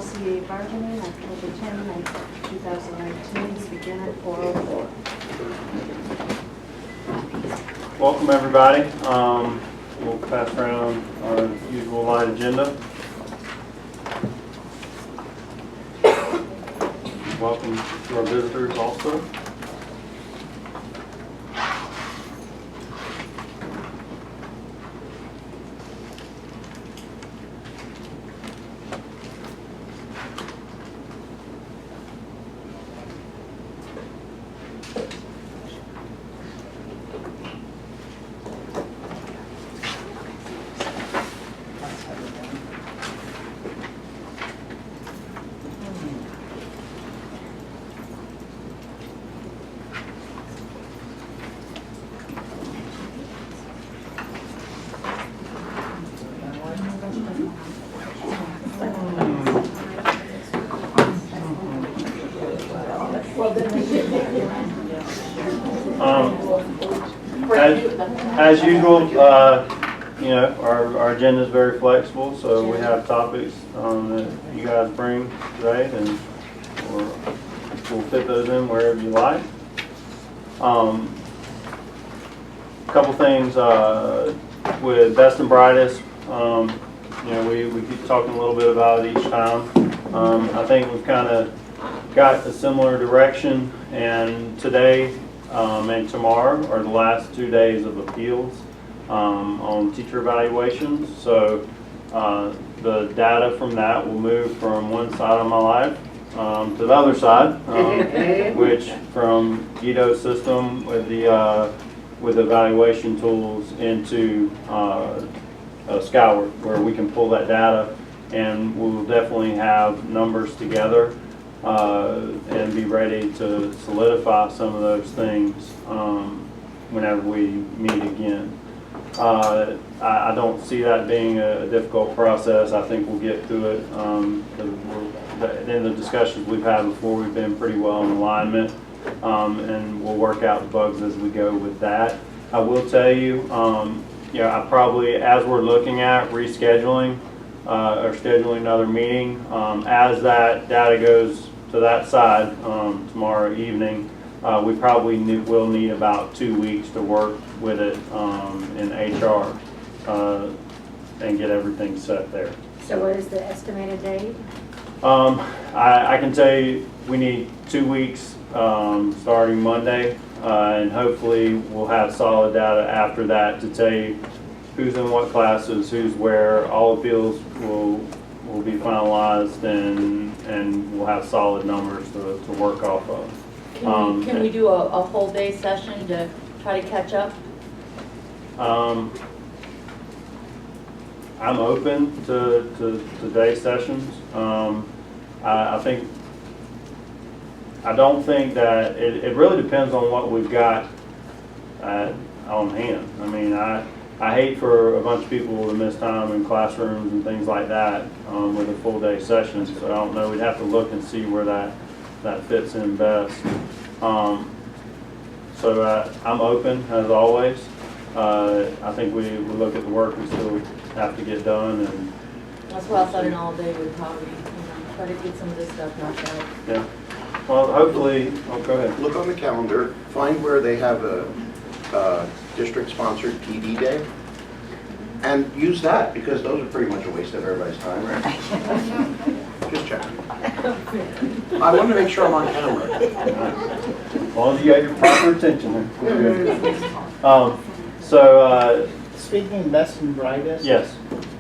LCEA Bargaining, October 10, 2019, begin at 4:04. Welcome everybody. We'll pass around our usual light agenda. Welcome to our visitors also. As usual, our agenda is very flexible, so we have topics that you guys bring today, and we'll fit those in wherever you like. A couple things with best and brightest. We keep talking a little bit about it each time. I think we've kind of got a similar direction, and today and tomorrow are the last 2 days of appeals on teacher evaluations. So the data from that will move from one side of my life to the other side, which from Guido's system with evaluation tools into Skyward, where we can pull that data, and we'll definitely have numbers together and be ready to solidify some of those things whenever we meet again. I don't see that being a difficult process. I think we'll get through it. In the discussions we've had before, we've been pretty well in alignment, and we'll work out the bugs as we go with that. I will tell you, I probably, as we're looking at rescheduling or scheduling another meeting, as that data goes to that side tomorrow evening, we probably will need about 2 weeks to work with it in HR and get everything set there. So what is the estimated date? I can tell you we need 2 weeks starting Monday, and hopefully we'll have solid data after that to tell you who's in what classes, who's where. All appeals will be finalized, and we'll have solid numbers to work off of. Can we do a whole day session to try to catch up? I'm open to day sessions. I don't think that it really depends on what we've got on hand. I mean, I hate for a bunch of people to miss time in classrooms and things like that with a full day session. So I don't know. We'd have to look and see where that fits in best. I'm open as always. I think we look at the work we still have to get done, and That's why I said an all day would probably try to get some of this stuff knocked out. yeah. Well, hopefully. Oh, go ahead. Look on the calendar, find where they have a district-sponsored PD day, and use that, because those are pretty much a waste of everybody's time, right? Just checking. I want to make sure I'm on camera. As long as you got your proper attention there. Speaking best and brightest, Yes.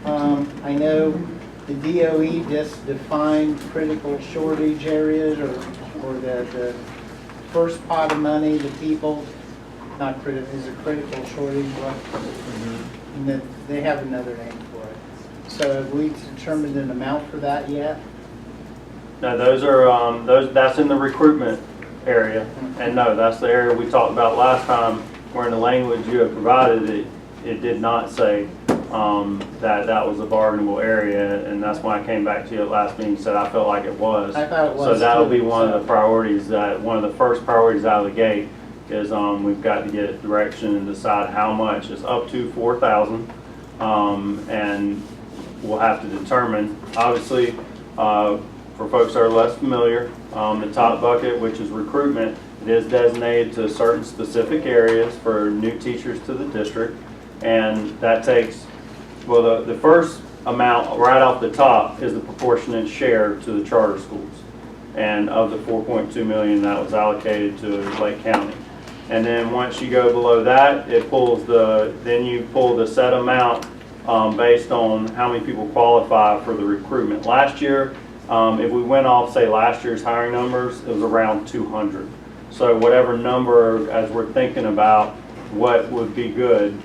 I know the DOE just defined critical shortage areas, or the first pot of money, the people, not critical, is a critical shortage, and then they have another name for it. So have we determined an amount for that yet? No, those are that's in the recruitment area, and no, that's the area we talked about last time, where in the language you have provided it did not say that was a bargainable area, and that's when I came back to you at last meeting and said I felt like it was. I thought it was. So that'll be too, one of the priorities, one of the first priorities out of the gate is we've got to get direction and decide how much. It's up to 4,000, and we'll have to determine. Obviously, For folks that are less familiar, the top bucket, which is recruitment, it is designated to certain specific areas for new teachers to the district. And that takes, well, the first amount right off the top is the proportionate share to the charter schools. And of the 4.2 million that was allocated to Lake County. And then once you go below that, it pulls then you pull the set amount based on how many people qualify for the recruitment. Last year, if we went off, say, last year's hiring numbers, it was around 200. So whatever number, as we're thinking about what would be good,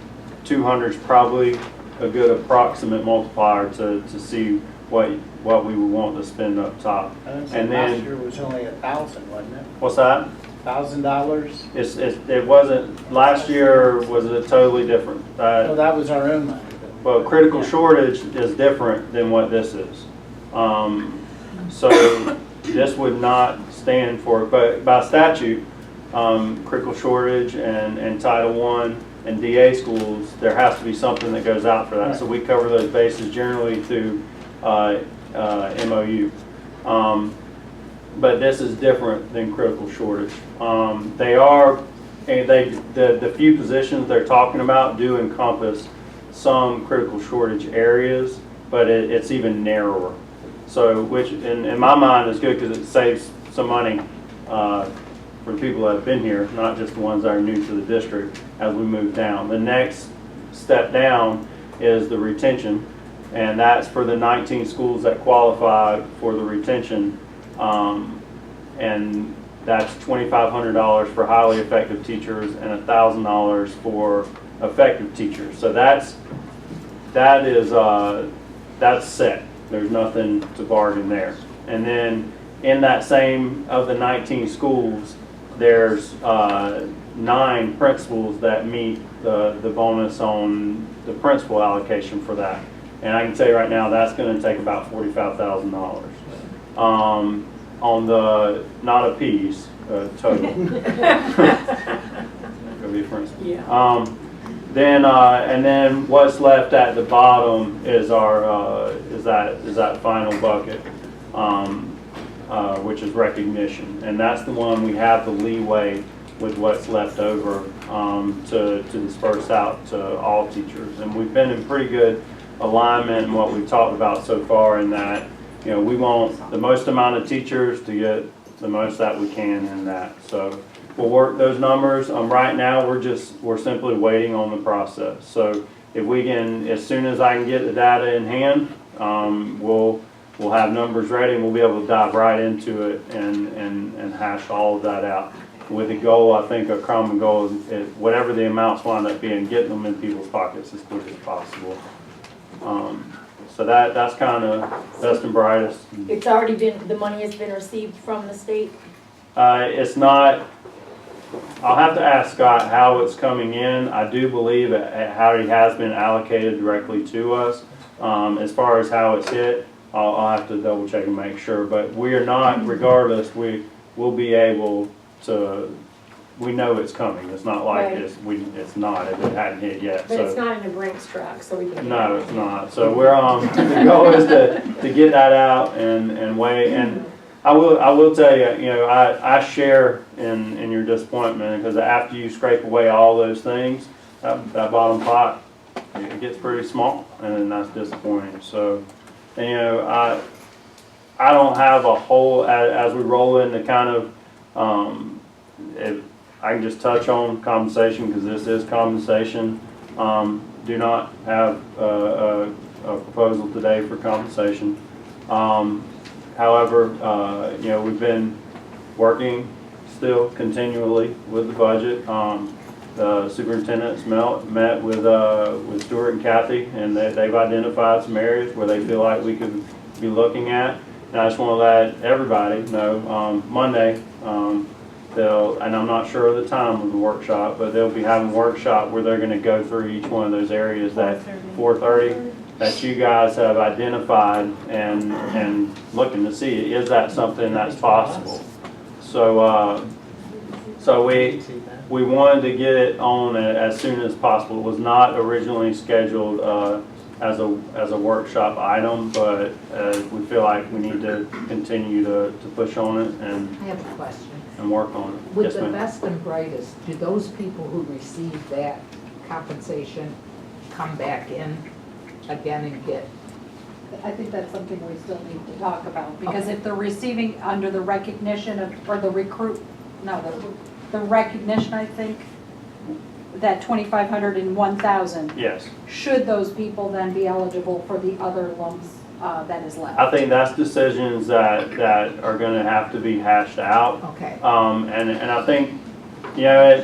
200 is probably a good approximate multiplier to see what we would want to spend up top. And then last year was only 1,000, wasn't it? What's that? $1,000? It wasn't, last year was a totally different. Oh, that was our own money. Well, critical shortage is different than what this is. So this would not stand for, but by statute, critical shortage and Title I and DA schools, there has to be something that goes out for that. Right. So we cover those bases generally through MOU. But this is different than critical shortage. The few positions they're talking about do encompass some critical shortage areas, but it's even narrower. So, which in my mind is good because it saves some money for the people that have been here, not just the ones that are new to the district as we move down. The next step down is the retention, and that's for the 19 schools that qualify for the retention. And that's $2,500 for highly effective teachers and $1,000 for effective teachers. So that's set. There's nothing to bargain there. And then in that same, of the 19 schools, there's 9 principals that meet the bonus on the principal allocation for that. And I can tell you right now, that's going to take about $45,000. On the, not a piece, total. Could be for instance. Yeah. And then what's left at the bottom is our is that final bucket, which is recognition, and that's the one we have the leeway with what's left over to disperse out to all teachers, and we've been in pretty good alignment in what we've talked about so far. In that, you know, we want the most amount of teachers to get the most that we can in that. So we'll work those numbers. Right now, we're simply waiting on the process. So if we can, as soon as I can get the data in hand, we'll have numbers ready and we'll be able to dive right into it and hash all of that out. With the goal, I think a common goal is whatever the amounts wind up being, getting them in people's pockets as quick as possible. So that's kind of best and brightest. It's already been, the money has been received from the state? It's not, I'll have to ask Scott how it's coming in. I do believe it already has been allocated directly to us. As far as how it's hit, I'll have to double check and make sure. But we are not, regardless, we will be able to, we know it's coming. It's not like Right. it's not, if it hadn't hit yet. But So. it's not in a Brinks truck, so we can. No, it's not. So we're the goal is to get that out and wait. And I will tell you, you know, I share in your disappointment, because after you scrape away all those things, that bottom pot, it gets pretty small, and that's disappointing. So, and, you know, I don't have a whole, as we roll into kind of, if I can just touch on compensation, because this is compensation. Do not have a proposal today for compensation. However, you know, we've been working still continually with the budget. The superintendents met with Stuart and Kathy, and they've identified some areas where they feel like we could be looking at. And I just want to let everybody know, Monday, and I'm not sure of the time of the workshop, but they'll be having a workshop where they're going to go through each one of those areas that 4:30 that you guys have identified and looking to see, is that something that's possible? So we wanted to get it on as soon as possible. It was not originally scheduled as a workshop item, but we feel like we need to continue to push on it I have a question. and work on it. With Yes, the ma'am. best and brightest, do those people who receive that compensation come back in again and get? I think that's something we still need to talk about, because if they're receiving under the recognition of, or the the recognition, I think, that 2,500 and 1,000, Yes. should those people then be eligible for the other lumps that is left? I think that's decisions that are gonna have to be hashed out. Okay. And I think, you know,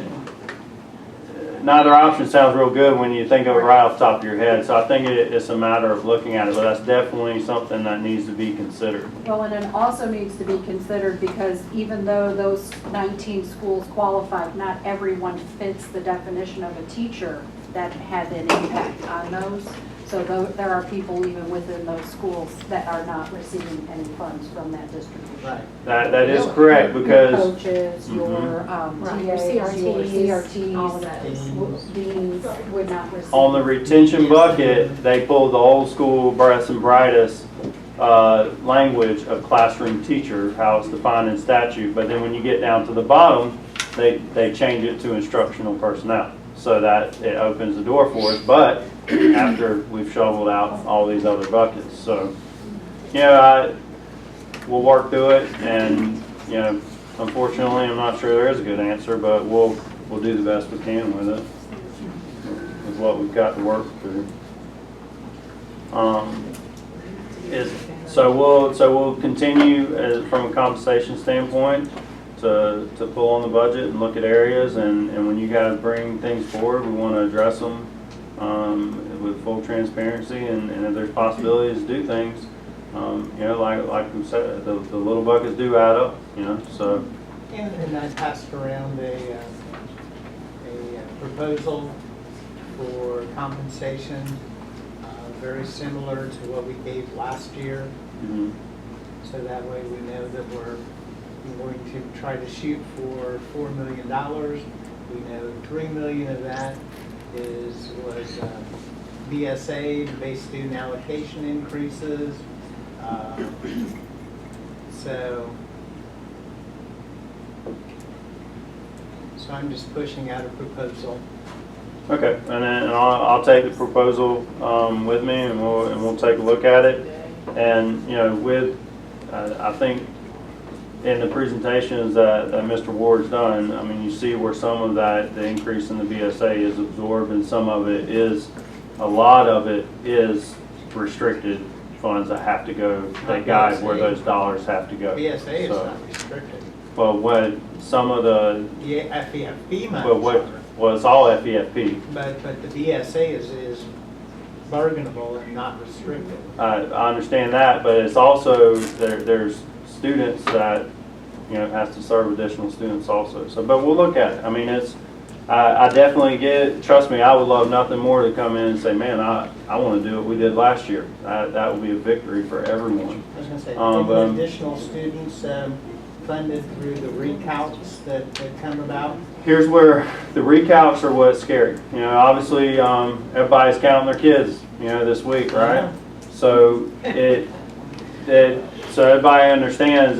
neither option sounds real good when you think of it right off the top of your head. So I think it's a matter of looking at it, but that's definitely something that needs to be considered. Well, and it also needs to be considered, because even though those 19 schools qualified, not everyone fits the definition of a teacher that had an impact on those. So there are people even within those schools that are not receiving any funds from that distribution. Right. That is correct, because Your coaches, your Right, your TAs, your CRTs, all of CRTs, deans would not receive. on the retention bucket, they pulled the old school best and brightest language of classroom teacher, how it's defined in statute. But then when you get down to the bottom, they change it to instructional personnel, so that it opens the door for us. But after we've shoveled out all these other buckets, so we'll work through it, and unfortunately, I'm not sure there is a good answer, but we'll do the best we can with it, with what we've got to work through. So we'll continue from a compensation standpoint to pull on the budget and look at areas, and when you guys bring things forward, we want to address them with full transparency, and if there's possibilities to do things, like we said, the little buckets do add up, so. And I passed around a proposal for compensation, very similar to what we gave last year. Mhm. So that way we know that we're going to try to shoot for $4 million. We know $3 million of that was BSA, base student allocation increases. So I'm just pushing out a proposal. Okay, and then I'll take the proposal with me, and we'll take a look at it. And I think in the presentations that Mr. Ward's done, I mean, you see where some of the increase in the BSA is absorbed, and some of it is, a lot of it is restricted funds that have to go, that guide where those dollars have to go. BSA is So, not restricted. but what some of the, Yeah, FEFP money. but what was all FEFP. But the BSA is bargainable and not restricted. I understand that, but it's also, there's students that, has to serve additional students also. So, but we'll look at it. I mean, I definitely get it. Trust me, I would love nothing more to come in and say, man, I want to do what we did last year. That would be a victory for everyone. I was going to say, but- additional students funded through the recalcs that come about. Here's where the recalcs are what's scary. Obviously, everybody's counting their kids, this week, right? Yeah. So so everybody understands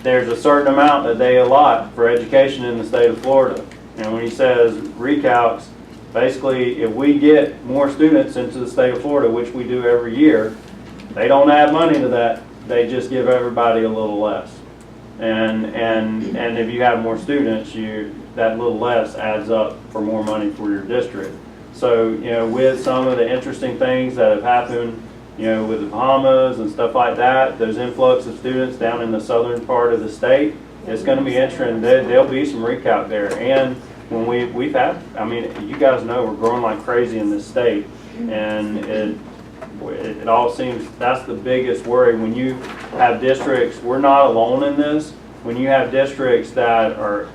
there's a certain amount that they allot for education in the state of Florida. And when he says recalcs, basically, if we get more students into the state of Florida, which we do every year, they don't add money to that. They just give everybody a little less. And if you have more students, that little less adds up for more money for your district. So, with some of the interesting things that have happened, with the Bahamas and stuff like that, those influx of students down in the southern part of the state, it's going to be interesting. There'll be some recalc there. And when we've had, I mean, you guys know we're growing like crazy in this state, and it all seems, that's the biggest worry. When you have districts, we're not alone in this, when you have districts that are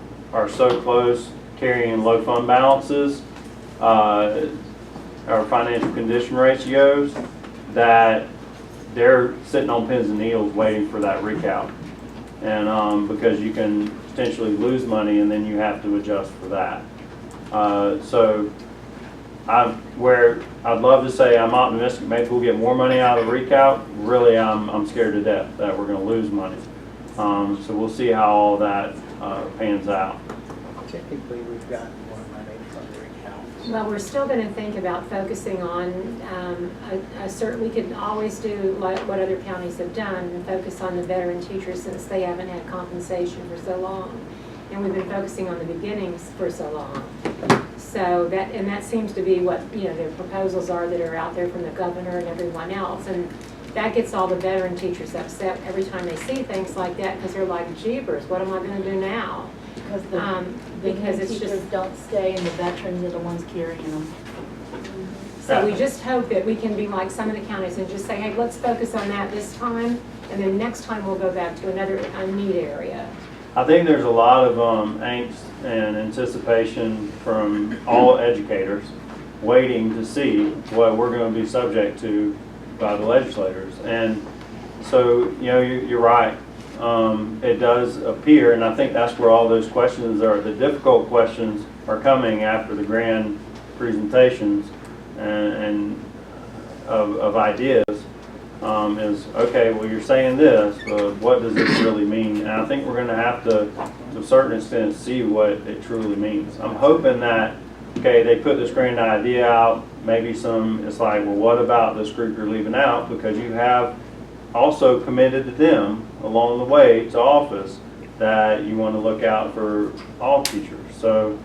so close, carrying low fund balances, or financial condition ratios, that they're sitting on pins and needles waiting for that recalc. And because you can potentially lose money and then you have to adjust for that. So where I'd love to say I'm optimistic, maybe we'll get more money out of the recalc, really I'm scared to death that we're gonna lose money. So we'll see how all that pans out. Typically, we've gotten more money from the recounts. Well, we're still going to think about focusing on, we could always do like what other counties have done and focus on the veteran teachers since they haven't had compensation for so long. And we've been focusing on the beginnings for so long. So that seems to be what, the proposals are that are out there from the governor and everyone else. And that gets all the veteran teachers upset every time they see things like that because they're like, jeepers, what am I going to do now? Because it's teachers just don't stay and the veterans are the ones carrying them. so we just hope that we can be like some of the counties and just say, hey, let's focus on that this time, and then next time we'll go back to another need area. I think there's a lot of angst and anticipation from all educators waiting to see what we're going to be subject to by the legislators. And so, you're right. It does appear, and I think that's where all those questions are, the difficult questions are coming after the grand presentations and of ideas. Is, okay, well, you're saying this, but what does this really mean? And I think we're going to have to a certain extent, see what it truly means. I'm hoping that, okay, they put this grand idea out, maybe it's like, well, what about this group you're leaving out? Because you have also committed to them along the way to office that you want to look out for all teachers. So,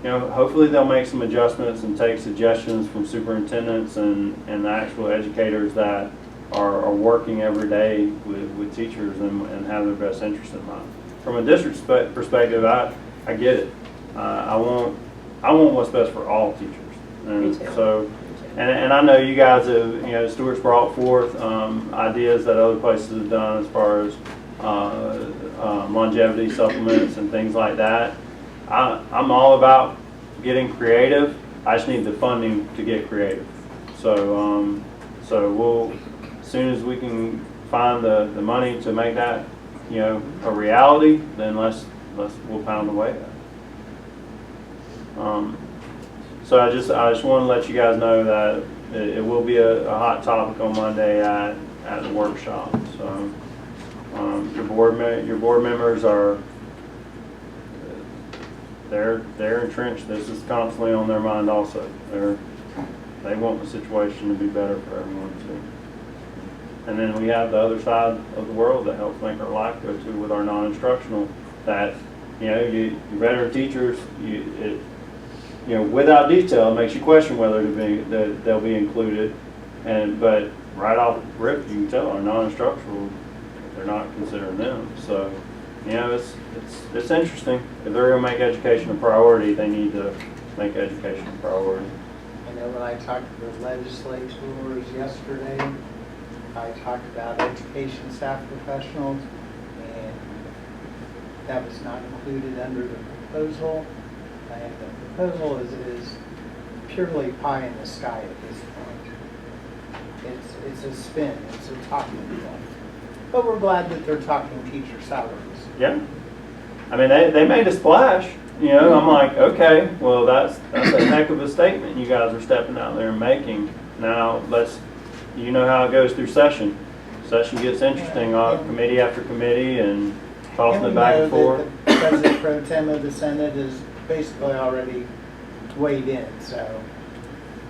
hopefully they'll make some adjustments and take suggestions from superintendents and the actual educators that are working every day with teachers and have their best interest in mind. From a district perspective, I get it. I want what's best for all teachers. And Me too. so, and I know you guys have, Stuart's brought forth ideas that other places have done as far as longevity supplements and things like that. I'm all about getting creative. I just need the funding to get creative. So, we'll, as soon as we can find the money to make that, a reality, then we'll pound away at it. So I just want to let you guys know that it will be a hot topic on Monday at the workshop. So your board members are they're entrenched. This is constantly on their mind also. They want the situation to be better for everyone too. And then we have the other side of the world that helps make our life go to with our non-instructional. That you veteran teachers, without detail, it makes you question whether they'll be included. But right off rip, you can tell our non-instructional, they're not considering them. So, it's interesting. If they're going to make education a priority, they need to make education a priority. When I talked to the legislators yesterday, I talked about education staff professionals, and that was not included under the proposal. And the proposal is purely pie in the sky at this point. It's a spin, it's a talking point. But we're glad that they're talking teacher salaries. Yeah. I mean, they made a splash. I'm like, okay, well, that's a heck of a statement you guys are stepping out there and making. Now, you know how it goes through session. Session gets interesting, committee after committee, and tossing it back and forth. The President Pro Tem of the Senate is basically already weighed in, so.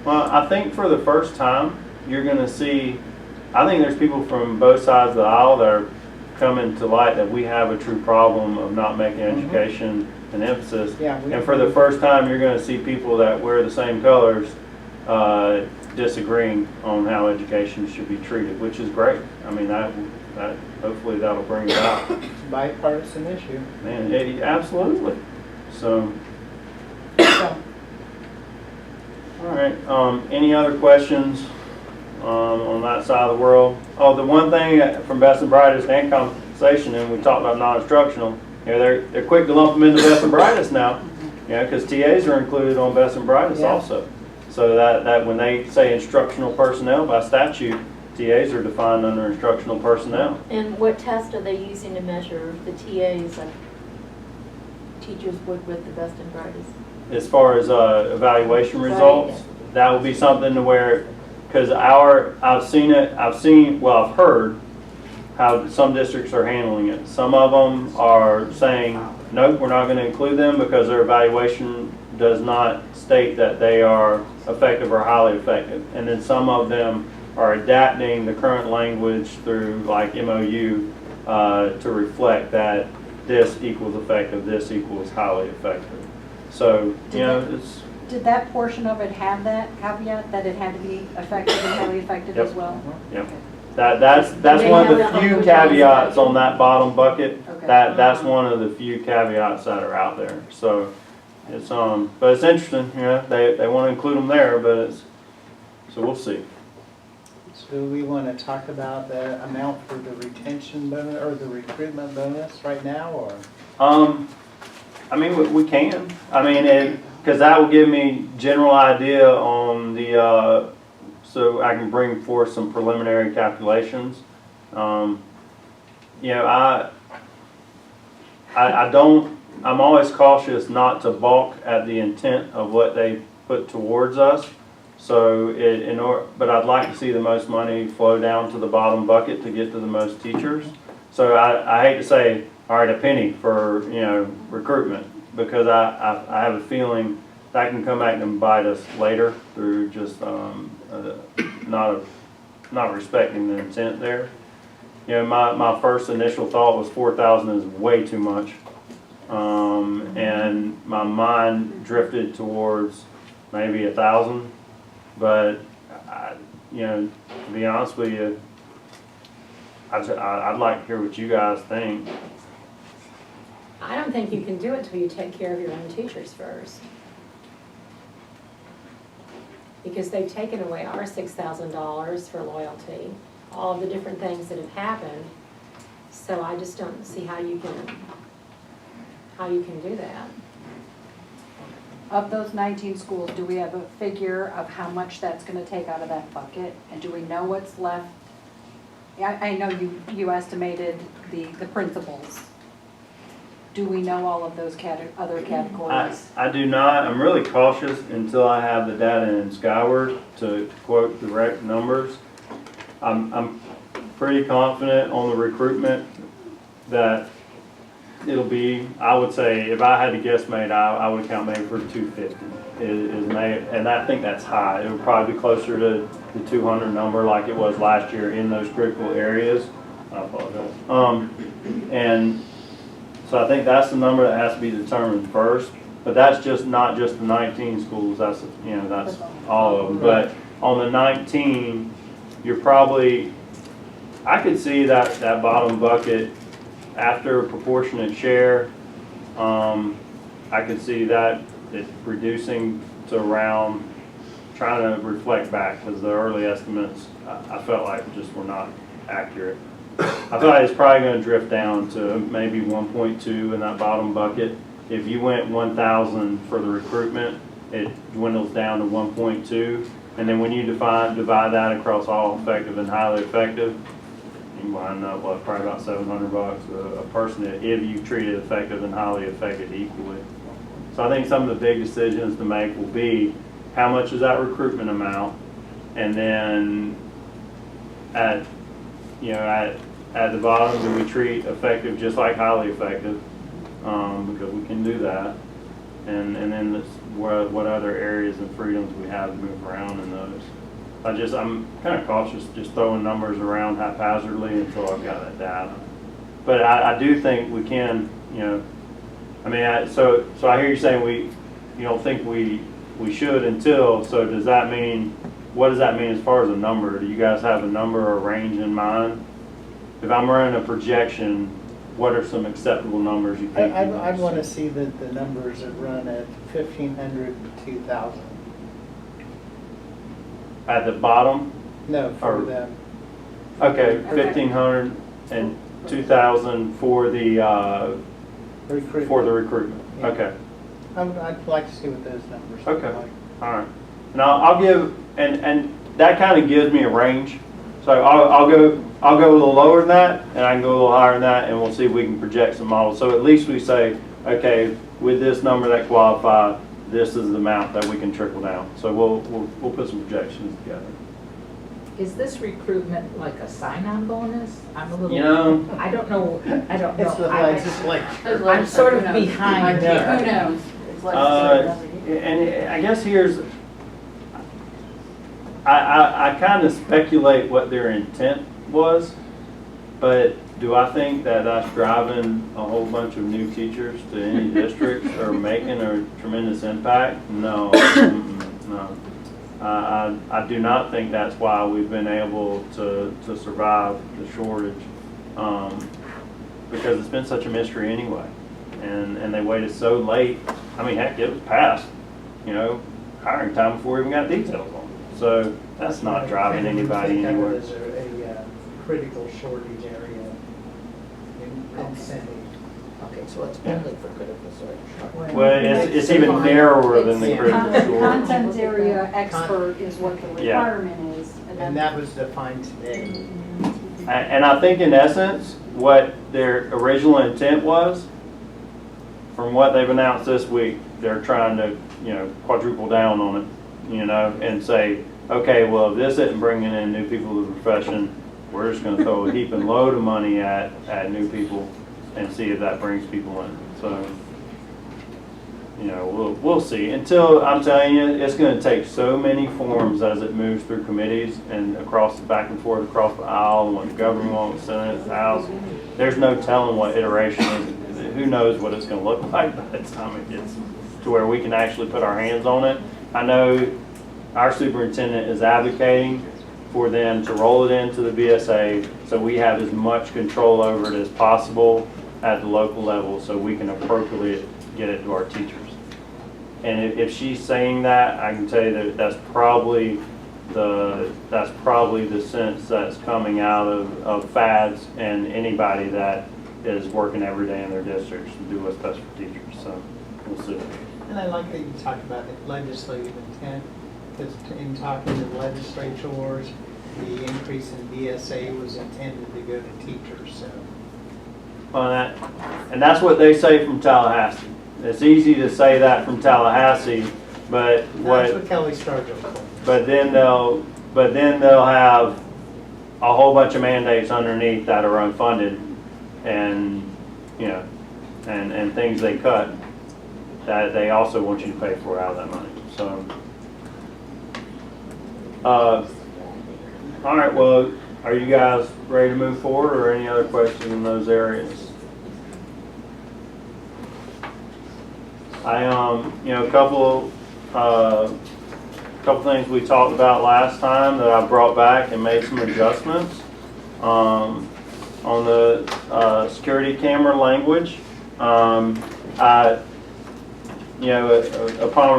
Well, I think for the first time, you're going to see, I think there's people from both sides of the aisle that are coming to light that we have a true problem of not making education an emphasis. Yeah, and for the first time, you're going to see people that wear the same colors disagreeing on how education should be treated, which is great. I mean, that hopefully that'll bring it out. It's a bipartisan issue. Man, absolutely. So, all right. Any other questions on that side of the world? Oh, the one thing from best and brightest and compensation, and we talked about non-instructional. They're quick to lump them into best and brightest now. Because TAs are included on best and brightest also. So that when they say instructional personnel by statute, TAs are defined under instructional personnel. And what test are they using to measure the TAs, like teachers work with the best and brightest? As far as evaluation results, that will be something to where, because I've heard how some districts are handling it. Some of them are saying, nope, we're not going to include them because their evaluation does not state that they are effective or highly effective. And then some of them are adapting the current language through like MOU to reflect that this equals effective, this equals highly effective. So, you know, it's... Did that portion of it have that caveat, that it had to be effective and highly effective as well? Yep. That's one of the few caveats on that bottom bucket. Okay. That's one of the few caveats that are out there. So it's but it's interesting, you know, they want to include them there, but it's, so we'll see. So we want to talk about the amount for the retention bonus or the recruitment bonus right now, or? I mean, we can. I mean, because that will give me general idea on the, so I can bring forth some preliminary calculations. You know, I'm always cautious not to balk at the intent of what they put towards us. So but I'd like to see the most money flow down to the bottom bucket to get to the most teachers. So I hate to say, all right, a penny for, you know, recruitment, because I have a feeling that can come back and bite us later through just not respecting the intent there. You know, my first initial thought was 4,000 is way too much, and my mind drifted towards maybe 1,000. But you know, to be honest with you, I'd like to hear what you guys think. I don't think you can do it till you take care of your own teachers first. Because they've taken away our $6,000 for loyalty, all of the different things that have happened. So I just don't see how you can do that. Of those 19 schools, do we have a figure of how much that's going to take out of that bucket? And do we know what's left? I know you estimated the principals. Do we know all of those other categories? I do not. I'm really cautious until I have the data in Skyward to quote direct numbers. I'm pretty confident on the recruitment that it'll be, I would say, if I had to guesstimate, I would count maybe for 250. And I think that's high. It would probably be closer to the 200 number like it was last year in those critical areas. I apologize. And so I think that's the number that has to be determined first. But that's just not just the 19 schools. That's, you know, that's all of them. But on the 19, you're probably, I could see that bottom bucket after proportionate share. I could see that it reducing to around, trying to reflect back, because the early estimates I felt like just were not accurate. I thought it's probably going to drift down to maybe 1.2 in that bottom bucket. If you went 1,000 for the recruitment, it dwindles down to 1.2. And then when you divide that across all effective and highly effective, you wind up with probably about $700 a person if you treat it effective and highly effective equally. So I think some of the big decisions to make will be how much is that recruitment amount, and then at the bottom, do we treat effective just like highly effective, because we can do that, and then what other areas and freedoms we have to move around in those. I'm kind of cautious just throwing numbers around haphazardly until I've got that data. But I do think we can, you know, I mean, so I hear you saying you don't think we should until, so does that mean, what does that mean as far as a number? Do you guys have a number or range in mind? If I'm running a projection, what are some acceptable numbers you think? I'd want to see the numbers that run at 1,500 to 2,000. At the bottom? No, for them. Okay, 1,500 and 2,000 for the recruitment. Yeah. Okay. I'd like to see what those numbers look Okay. like. All right. And I'll give, and that kind of gives me a range. So I'll go a little lower than that, and I can go a little higher than that, and we'll see if we can project some models. So at least we say, okay, with this number that qualifies, this is the amount that we can trickle down. So we'll put some projections together. Is this recruitment like a sign-on bonus? I'm a little. You know, I don't know. It's the legislature. I'm sort of behind Who there. knows? and I guess I kind of speculate what their intent was, but do I think that that's driving a whole bunch of new teachers to any districts or making a tremendous impact? No, no. I do not think that's why we've been able to survive the shortage, because it's been such a mystery anyway, and they waited so late. I mean, heck, it was past, hiring time before we even got details on it. So that's not driving anybody anywhere. It's a critical shortage area incentive. Okay, so it's only for critical search. Well, it's even narrower than the critical shortage. Content area expert is what the Yeah. requirement is. And that was defined today. And I think in essence, what their original intent was, from what they've announced this week, they're trying to, quadruple down on it, and say, okay, well, if this isn't bringing in new people to the profession, we're just going to throw a heaping load of money at new people and see if that brings people in. So, we'll see. Until, I'm telling you, it's going to take so many forms as it moves through committees and back and forth across the aisle, and what the governor wants, Senate, House. There's no telling what iteration is. Who knows what it's going to look like by the time it gets to where we can actually put our hands on it. I know our superintendent is advocating for them to roll it into the BSA so we have as much control over it as possible at the local level so we can appropriately get it to our teachers. And if she's saying that, I can tell you that that's probably the sense that's coming out of FADS and anybody that is working every day in their districts to do what's best for teachers. So we'll see. And I like that you talked about the legislative intent, because in talking to legislators, the increase in BSA was intended to go to teachers, so. Well, and that's what they say from Tallahassee. It's easy to say that from Tallahassee, but That's what Kelly Sturgill told me. but then they'll have a whole bunch of mandates underneath that are unfunded, and and things they cut that they also want you to pay for out of that money. So, all right. Well, are you guys ready to move forward, or any other questions in those areas? A couple things we talked about last time that I brought back and made some adjustments on the security camera language. Upon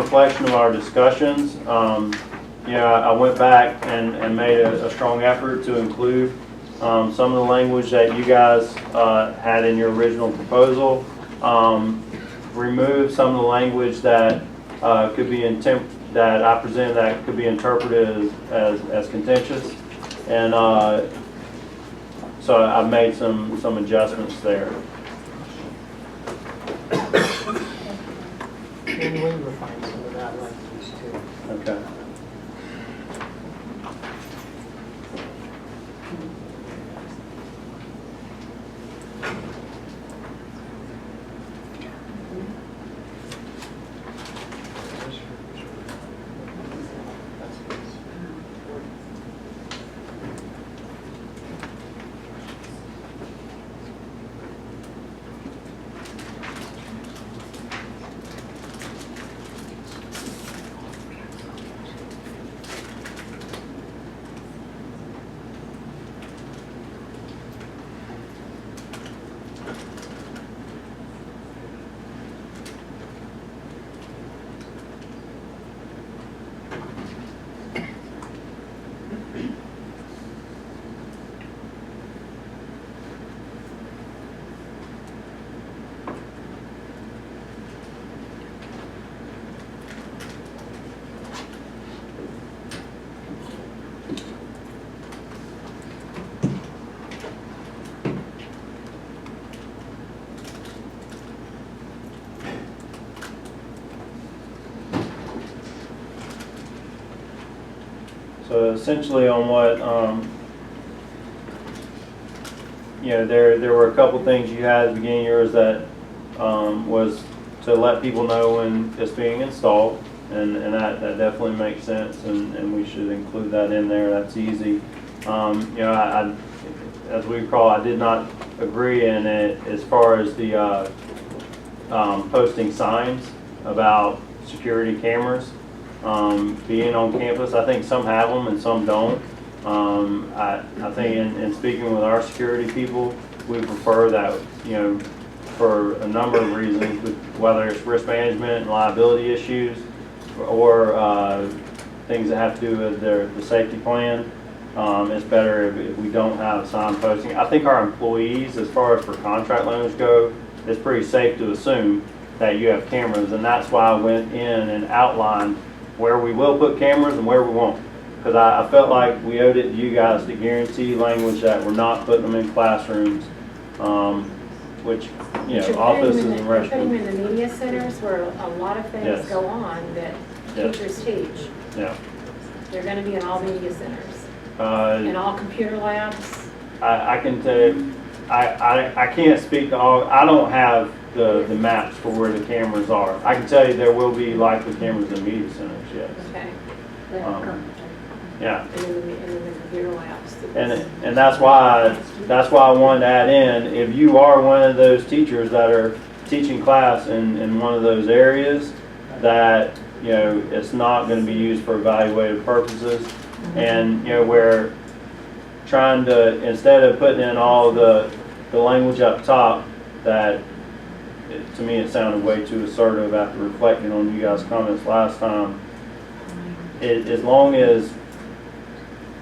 reflection of our discussions, I went back and made a strong effort to include some of the language that you guys had in your original proposal. Remove some of the language that could be that I presented that could be interpreted as contentious, and so I've made some adjustments there. And we refined some of that language too. Okay. So essentially on what, there were a couple things you had at the beginning of yours that was to let people know when it's being installed, and that definitely makes sense, and we should include that in there. That's easy. I as we recall, I did not agree in it as far as the posting signs about security cameras being on campus. I think some have them and some don't. I think in speaking with our security people, we prefer that, for a number of reasons, whether it's risk management and liability issues or things that have to do with the safety plan. It's better if we don't have sign posting. I think our employees, as far as for contract loans go, it's pretty safe to assume that you have cameras, and that's why I went in and outlined where we will put cameras and where we won't. Because I felt like we owed it to you guys to guarantee language that we're not putting them in classrooms, which, offices and You're putting them restrooms. in the media centers where a lot of things Yes. go on that Yes. teachers teach. Yeah. They're gonna be in all media centers, Uh, in all computer labs. I can tell you, I can't speak to all, I don't have the maps for where the cameras are. I can tell you there will be likely cameras in media centers, yes. Okay, Yeah, and in the computer labs. and that's why I wanted to add in, if you are one of those teachers that are teaching class in one of those areas, that, it's not gonna be used for evaluative purposes. And, we're trying to, instead of putting in all the language up top, that, to me, it sounded way too assertive after reflecting on you guys' comments last time. As long as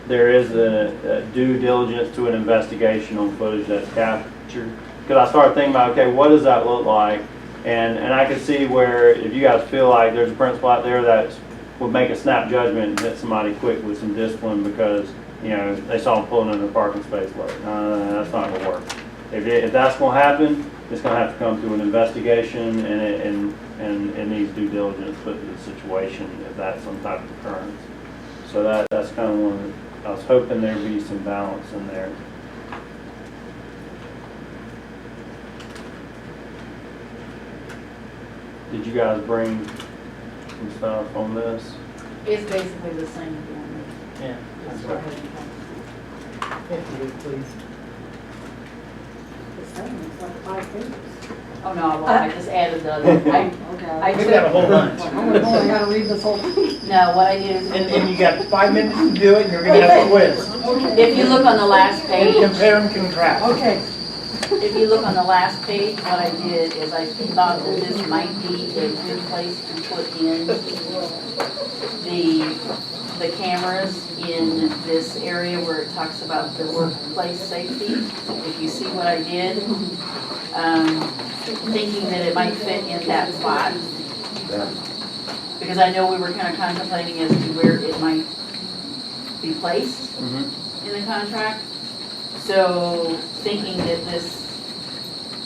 there is a due diligence to an investigation on footage that's captured. Because I started thinking about, okay, what does that look like? And I can see where, if you guys feel like there's a principal out there that would make a snap judgment and hit somebody quick with some discipline because, they saw them pulling in their parking space late. That's not going to work. If that's going to happen, it's going to have to come through an investigation, and it needs due diligence put to the situation if that's some type of occurrence. So that's kind of one of the, I was hoping there'd be some balance in there. Did you guys bring some stuff on this? It's basically the same again. Yeah. Just go ahead and If you would, please. The same, it's like 5 pages. oh no, well, I just added the other. I We've got a whole bunch. I gotta read this whole thing. No, what I did is, And you got 5 minutes to do it, and you're gonna have a quiz. if you look on the last page, Compare and contrast. Okay. if you look on the last page, what I did is I thought that this might be a good place to put in the cameras in this area where it talks about the workplace safety. If you see what I did, thinking that it might fit in that spot. Because I know we were kind of contemplating as to where it might be placed in the contract. So thinking that this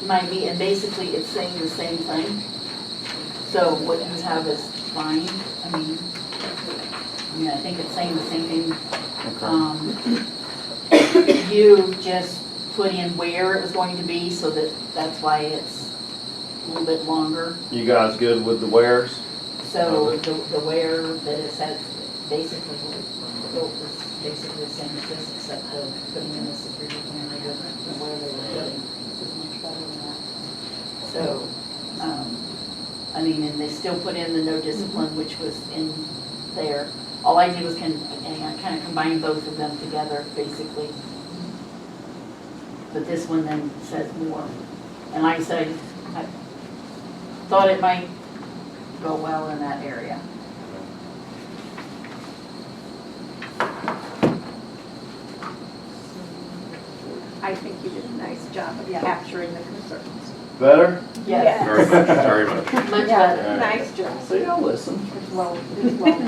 might be, and basically it's saying the same thing. So what you have is fine. I mean, I think it's saying the same thing. You just put in where it was going to be, so that's why it's a little bit longer. You guys good with the wares? So the where that it says basically the vote was basically the same as this, except for putting in the security camera different than where they were putting. This is much better than that. So, and they still put in the no discipline, which was in there. All I did was kind of combine both of them together, basically. But this one then says more. And like I said, I thought it might go well in that area. I think you did a nice job of capturing the concerns. Better? Yes. Very much, very much. Much Yeah, better. nice job. See, I'll listen. It's well, it's well.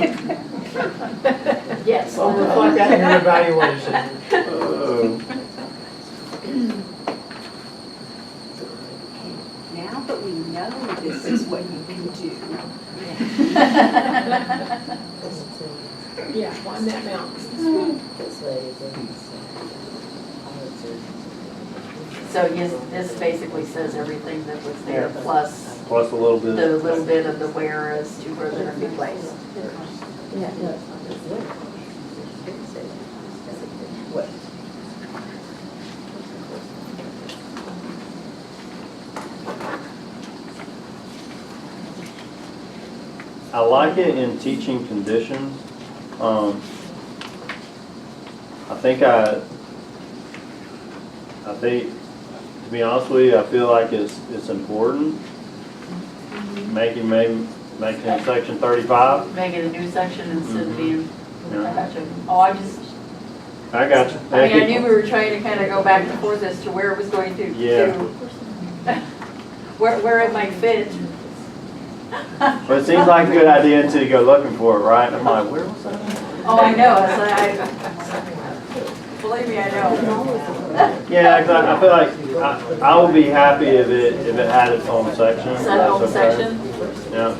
Yes. I'll reflect that in your evaluation. Now that we know this is what you can do. Yeah, on that mountain. So yes, this basically says everything that was there, plus Plus a little bit. the little bit of the where as to where they're gonna be placed. I like it in teaching conditions. I think, to be honest with you, I feel like it's important. Making section 35. Make it a new section instead of being, Yeah. I gotcha. Oh, I got you. I mean, I knew we were trying to kind of go back and forth as to where it was going to, Yeah. where it might fit. But it seems like a good idea until you go looking for it, right? I'm like, where was that? Oh, I know, believe me, I know. Yeah, 'cause I feel like I would be happy if it had its own section. Is that home That's okay. section? Yeah.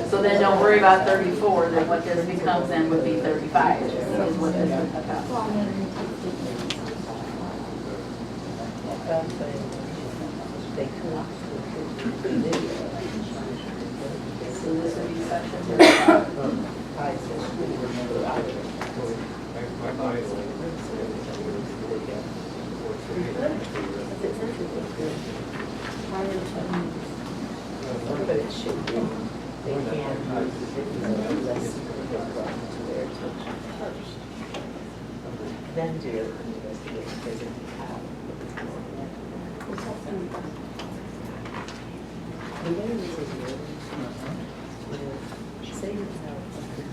So then don't worry about 34, then what this becomes then would be 35, is what this would become. So this would be section 35. But it should be, they can let's to their attention first. Then do an investigation, because if you have. The way this is written, say you have something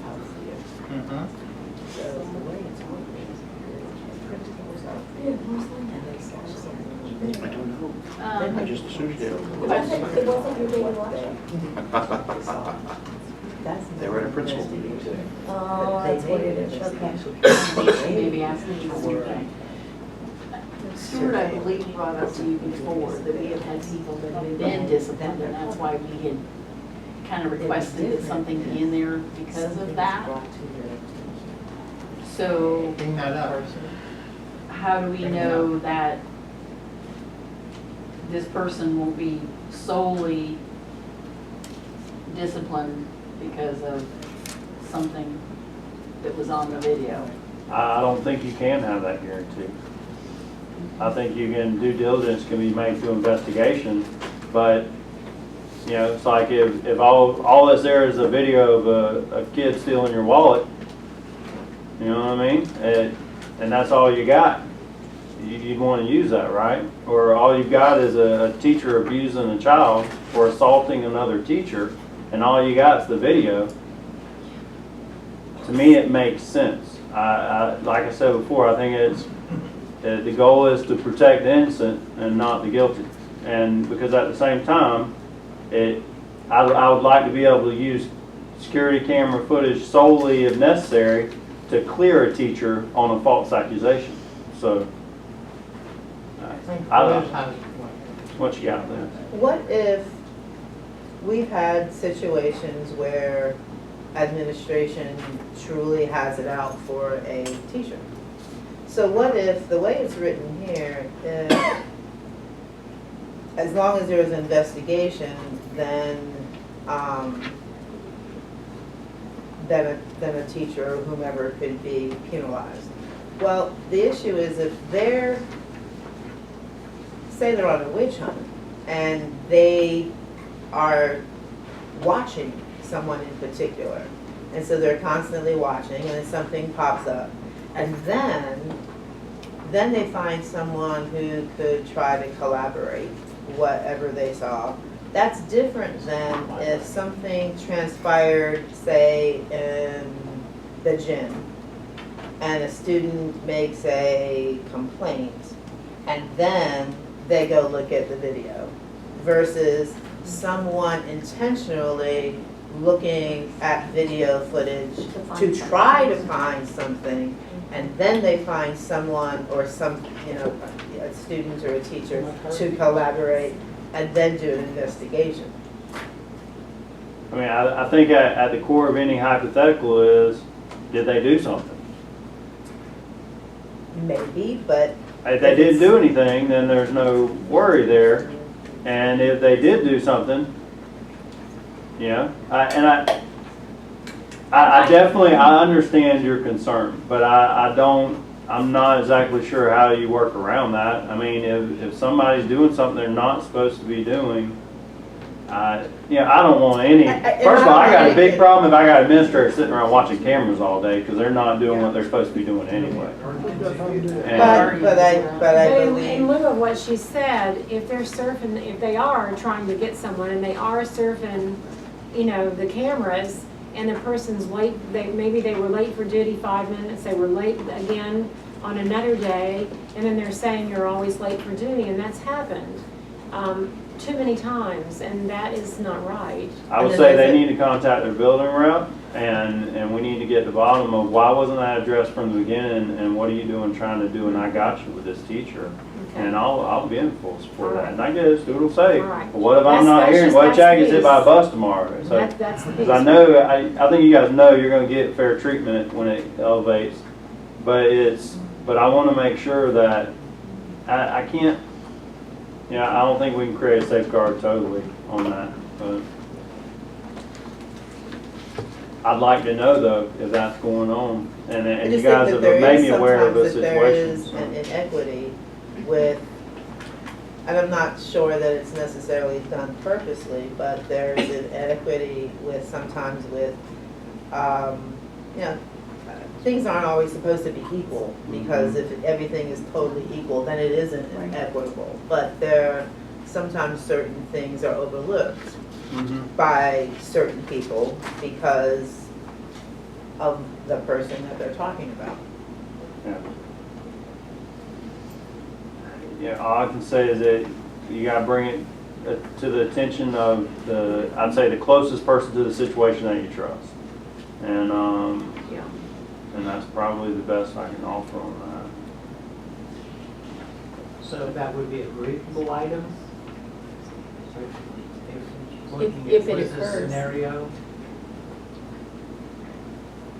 out here. So the way it's working is principals out there, and they saw something. I don't know. I just assumed they don't. It wasn't your day watch. They were at a principal meeting today. Oh, that's what it is, okay. Maybe asking for something. Stuart, I believe, brought up to you before that we have had people that have been disciplined, and that's why we had kind of requested that something be in there because of that. So Bring that up. how do we know that this person will be solely disciplined because of something that was on the video? I don't think you can have that guarantee. I think you can, due diligence can be made through investigation, but, you know, it's like if all that's there is a video of a kid stealing your wallet, you know what I mean? And that's all you got. You'd want to use that, right? Or all you've got is a teacher abusing a child or assaulting another teacher, and all you got is the video. To me, it makes sense. Like I said before, I think it's the goal is to protect the innocent and not the guilty. And because at the same time, I would like to be able to use security camera footage solely if necessary to clear a teacher on a false accusation. So, I don't know. What you got there? What if we've had situations where administration truly has it out for a teacher? So what if, the way it's written here, is as long as there's an investigation, then a teacher or whomever could be penalized. Well, the issue is if say they're on a witch hunt and they are watching someone in particular, and so they're constantly watching, and then something pops up, and then they find someone who could try to collaborate whatever they saw. That's different than if something transpired, say, in the gym, and a student makes a complaint, and then they go look at the video, versus someone intentionally looking at video footage to try to find something, and then they find someone or some, a student or a teacher to collaborate and then do an investigation. I mean, I think at the core of any hypothetical is, did they do something? Maybe, but If they didn't do anything, then there's no worry there. And if they did do something, you know, I definitely, I understand your concern, but I'm not exactly sure how you work around that. I mean, if somebody's doing something they're not supposed to be doing, I don't want any, first of all, I got a big problem if I got administrators sitting around watching cameras all day, because they're not doing what they're supposed to be doing anyway. but I In believe, lieu of what she said, if they're surfing, if they are trying to get someone and they are surfing, the cameras, and the person's late, maybe they were late for duty 5 minutes, they were late again on another day, and then they're saying you're always late for duty, and that's happened too many times, and that is not right. I would say they need to contact their building rep, and we need to get to the bottom of why wasn't that addressed from the beginning, and what are you doing trying to do, and I got you with this teacher. Okay. And I'll be in full support of that. And I guess who will say, All right. but what if I'm not That's here and just- what that's Jack the gets hit by a bus tomorrow? So, That's the because piece. I know, I think you guys know you're going to get fair treatment when it elevates, but I want to make sure that I can't, I don't think we can create a safeguard totally on that, but I'd like to know though if that's going on, and I you just guys think have that there made is me aware of sometimes the that there is situation. an inequity with, and I'm not sure that it's necessarily done purposely, but there is an inequity with sometimes with, things aren't always supposed to be equal, because if everything is totally equal, then it isn't equitable. But sometimes certain things are overlooked by certain people because of the person that they're talking about. Yeah, all I can say is that you gotta bring it to the attention of I'd say the closest person to the situation that you trust. And, and that's probably the best I can offer on that. So that would be a agreeable item? So looking If at it what is the occurs. scenario?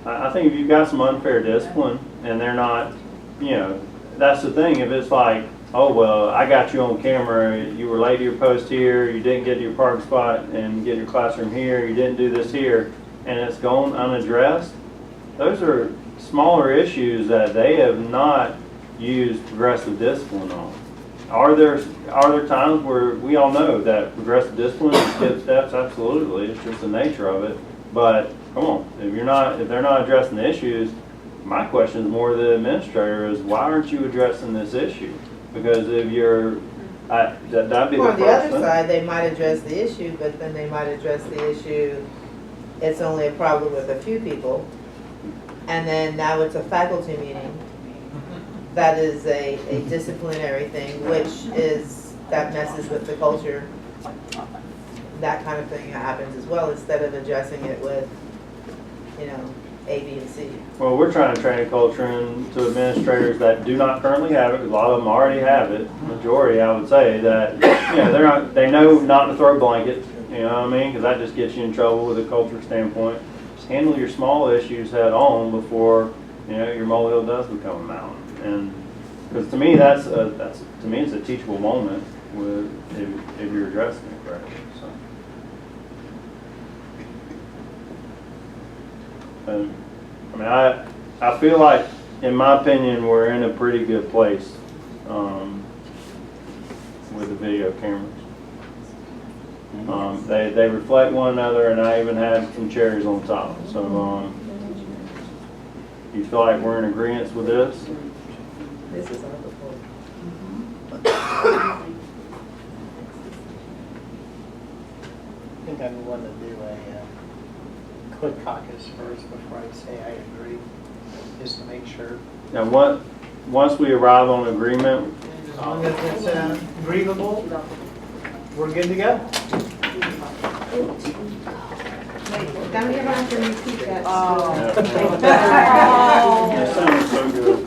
I think if you've got some unfair discipline and they're not, that's the thing. If it's like, oh, well, I got you on camera, you were late to your post here, you didn't get to your parking spot and get your classroom here, you didn't do this here, and it's gone unaddressed, those are smaller issues that they have not used progressive discipline on. Are there times where we all know that progressive discipline is skip steps? Absolutely, it's just the nature of it. But come on, if they're not addressing the issues, my question is more to the administrator is why aren't you addressing this issue? Because if that'd be the On the first other thing. side, they might address the issue, but then they might address the issue, it's only a problem with a few people, and then now it's a faculty meeting. That is a disciplinary thing, that messes with the culture. That kind of thing happens as well, instead of addressing it with, A, B, and C. Well, we're trying to train a culture into administrators that do not currently have it. A lot of them already have it. Majority, I would say, that they know not to throw blankets. You know what I mean? Because that just gets you in trouble with a culture standpoint. Just handle your small issues head on before your molehill does become a mountain. And because to me, it's a teachable moment if you're addressing it correctly. So. I feel like, in my opinion, we're in a pretty good place with the video cameras. They reflect one another, and I even had some cherries on top. So, you feel like we're in agreement with this? This is our proposal. I think I want to do a quick caucus first before I say I agree, just to make sure. Now, once we arrive on agreement, As long as it's agreeable, we're good to go. Don't you have to repeat that? that sounds so good.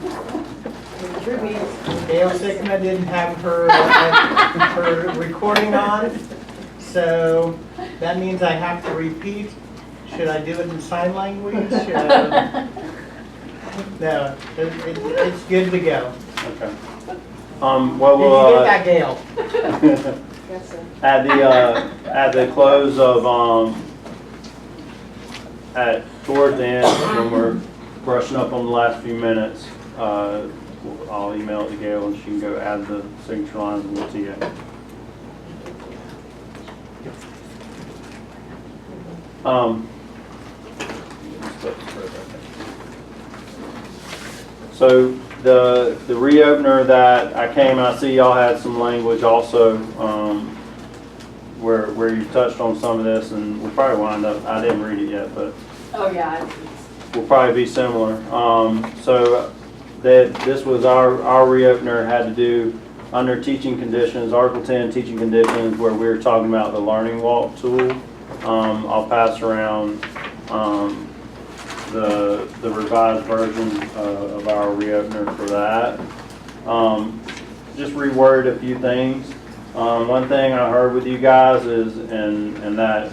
Gail Sickma didn't have her recording on, so that means I have to repeat. Should I do it in sign language? Should I- No, it's good to go. Okay. Well, Did you we'll, get that, Gail? Yes, sir. at the close of, towards the end, when we're brushing up on the last few minutes, I'll email it to Gail and she can go add the signature lines and we'll see it. So the reopener that I came, I see y'all had some language also, where you touched on some of this, and we'll probably wind up, I didn't read it yet, but Oh, yeah, will probably be similar. So that this was our reopener had to do under teaching conditions, Article 10 teaching conditions, where we were talking about the learning walk tool. I'll pass around the revised version of our reopener for that. Just reword a few things. One thing I heard with you guys is, and that,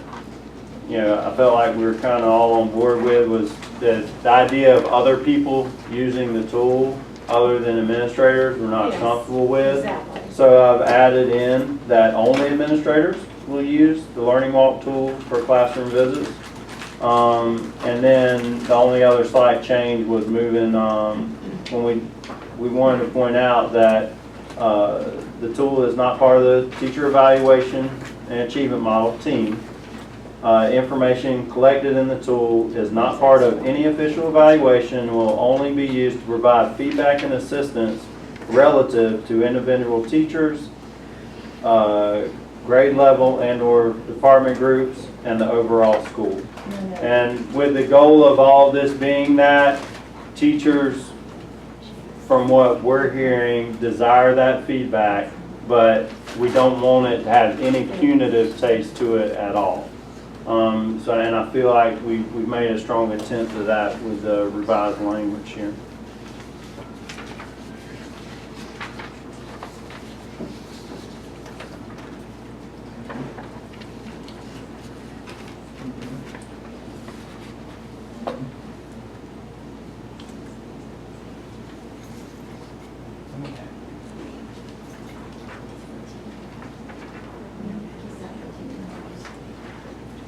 you know, I felt like we were kind of all on board with, was the idea of other people using the tool other than administrators we're not Yes, comfortable with. Exactly. So I've added in that only administrators will use the Learning Walk tool for classroom visits. And then the only other slight change was moving, when we wanted to point out that the tool is not part of the teacher evaluation and achievement model team. Information collected in the tool is not part of any official evaluation and will only be used to provide feedback and assistance relative to individual teachers, grade level and/or department groups, and the overall school. And with the goal of all this being that teachers, from what we're hearing, desire that feedback, but we don't want it to have any punitive taste to it at all. And I feel like we've made a strong attempt to that with the revised language here.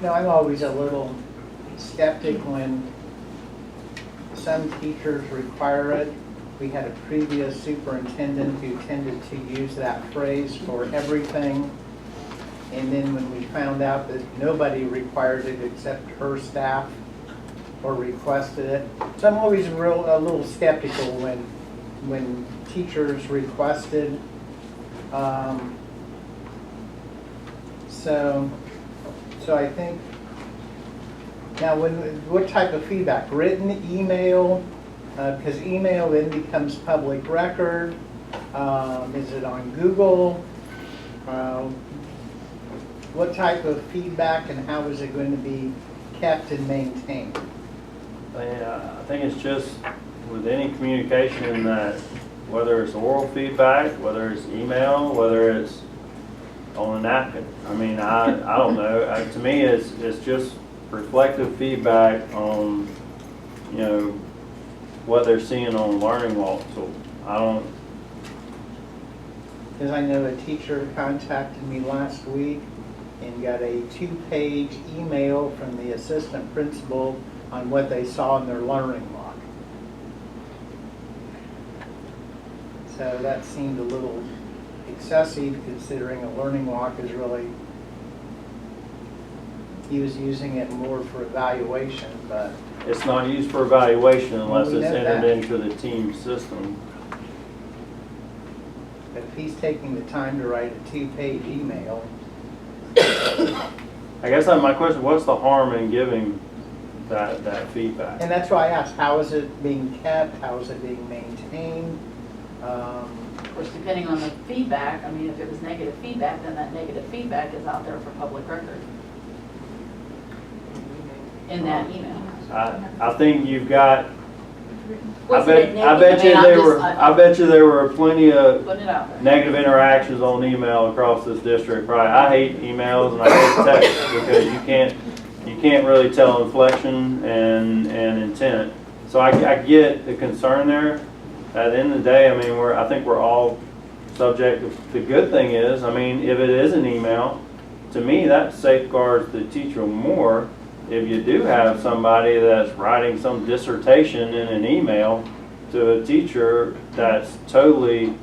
No, I'm always a little skeptic when some teachers require it. We had a previous superintendent who tended to use that phrase for everything. And then when we found out that nobody required it except her staff or requested it. So I'm always a little skeptical when teachers requested. So I think, now what type of feedback? Written, email? Because email then becomes public record. Is it on Google? What type of feedback and how is it going to be kept and maintained? I think it's just with any communication that whether it's oral feedback, whether it's email, whether it's on a napkin. I mean, I don't know. To me, it's just reflective feedback on, you know, what they're seeing on Learning Walk tool. I don't. Because I know a teacher contacted me last week and got a 2-page email from the assistant principal on what they saw in their Learning Walk. So that seemed a little excessive considering a Learning Walk is really, he was using it more for evaluation, but. It's not used for evaluation unless Well, we it's know entered that. into the team system. But if he's taking the time to write a 2-page email. I guess my question, what's the harm in giving that feedback? And that's why I asked, how is it being kept? How is it being maintained? Of course, depending on the feedback, I mean, if it was negative feedback, then that negative feedback is out there for public record in that email. I think you've got Was it a I bet negative? you I mean, there I'm were, just- I bet you there were plenty of Putting it out there. negative interactions on email across this district, right? I hate emails and I hate text because you can't really tell inflection and intent. So I get the concern there. At the end of the day, I mean, I think we're all subject. The good thing is, I mean, if it is an email, to me, that safeguards the teacher more. If you do have somebody that's writing some dissertation in an email to a teacher that's totally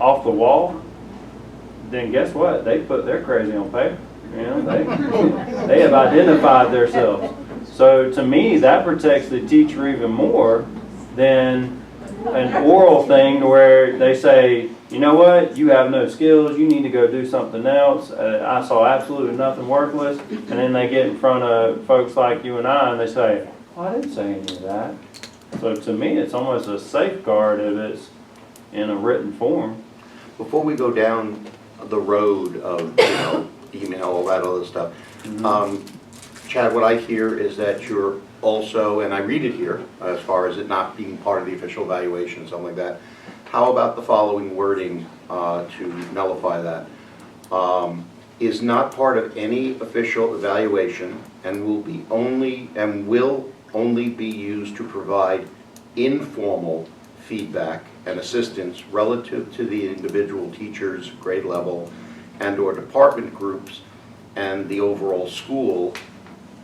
off the wall, then guess what? They put their crazy on paper. You know, they have identified themselves. So to me, that protects the teacher even more than an oral thing where they say, you know what, you have no skills, you need to go do something else. I saw absolutely nothing worthless. And then they get in front of folks like you and I and they say, oh, I didn't say any of that. So to me, it's almost a safeguard if it's in a written form. Before we go down the road of, email, all that other stuff, Chad, what I hear is that you're also, and I read it here, as far as it not being part of the official evaluation, something like that. How about the following wording to nullify that? Is not part of any official evaluation and will only be used to provide informal feedback and assistance relative to the individual teacher's grade level and/or department groups and the overall school.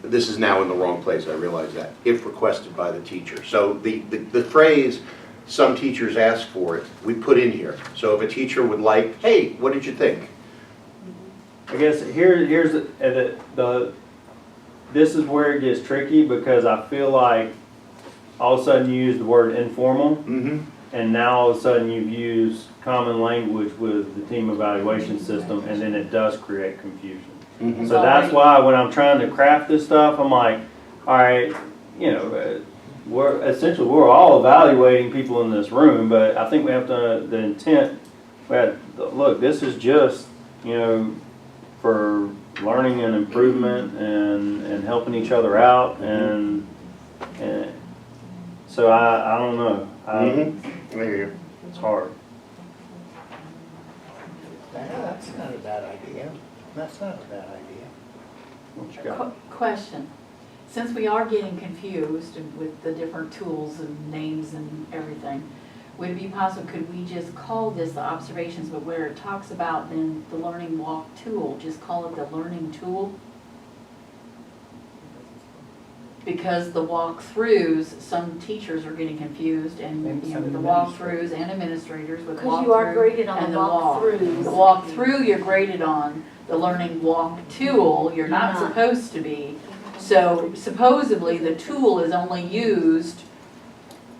This is now in the wrong place, I realize that, if requested by the teacher. So the phrase, some teachers ask for it, we put in here. So if a teacher would like, hey, what did you think? I guess here's this is where it gets tricky because I feel like all of a sudden you use the word informal, and now all of a sudden you've used common language with the team evaluation system, and then it does create confusion. So that's why when I'm trying to craft this stuff, I'm like, all right, we're all evaluating people in this room, but I think we have to, the intent, look, this is just, for learning and improvement and helping each other out, and so I don't know. I hear you. It's hard. That's not a bad idea. That's not a bad idea. What you got? Question. Since we are getting confused with the different tools and names and everything, would it be possible, could we just call this the observations, but where it talks about then the learning walk tool, just call it the learning tool? Because the walkthroughs, some teachers are getting confused, and the walkthroughs and administrators with Because you are walkthrough graded on and the the walk. walkthroughs. The walkthrough you're graded on, the learning walk tool you're not Not. supposed to be. So supposedly the tool is only used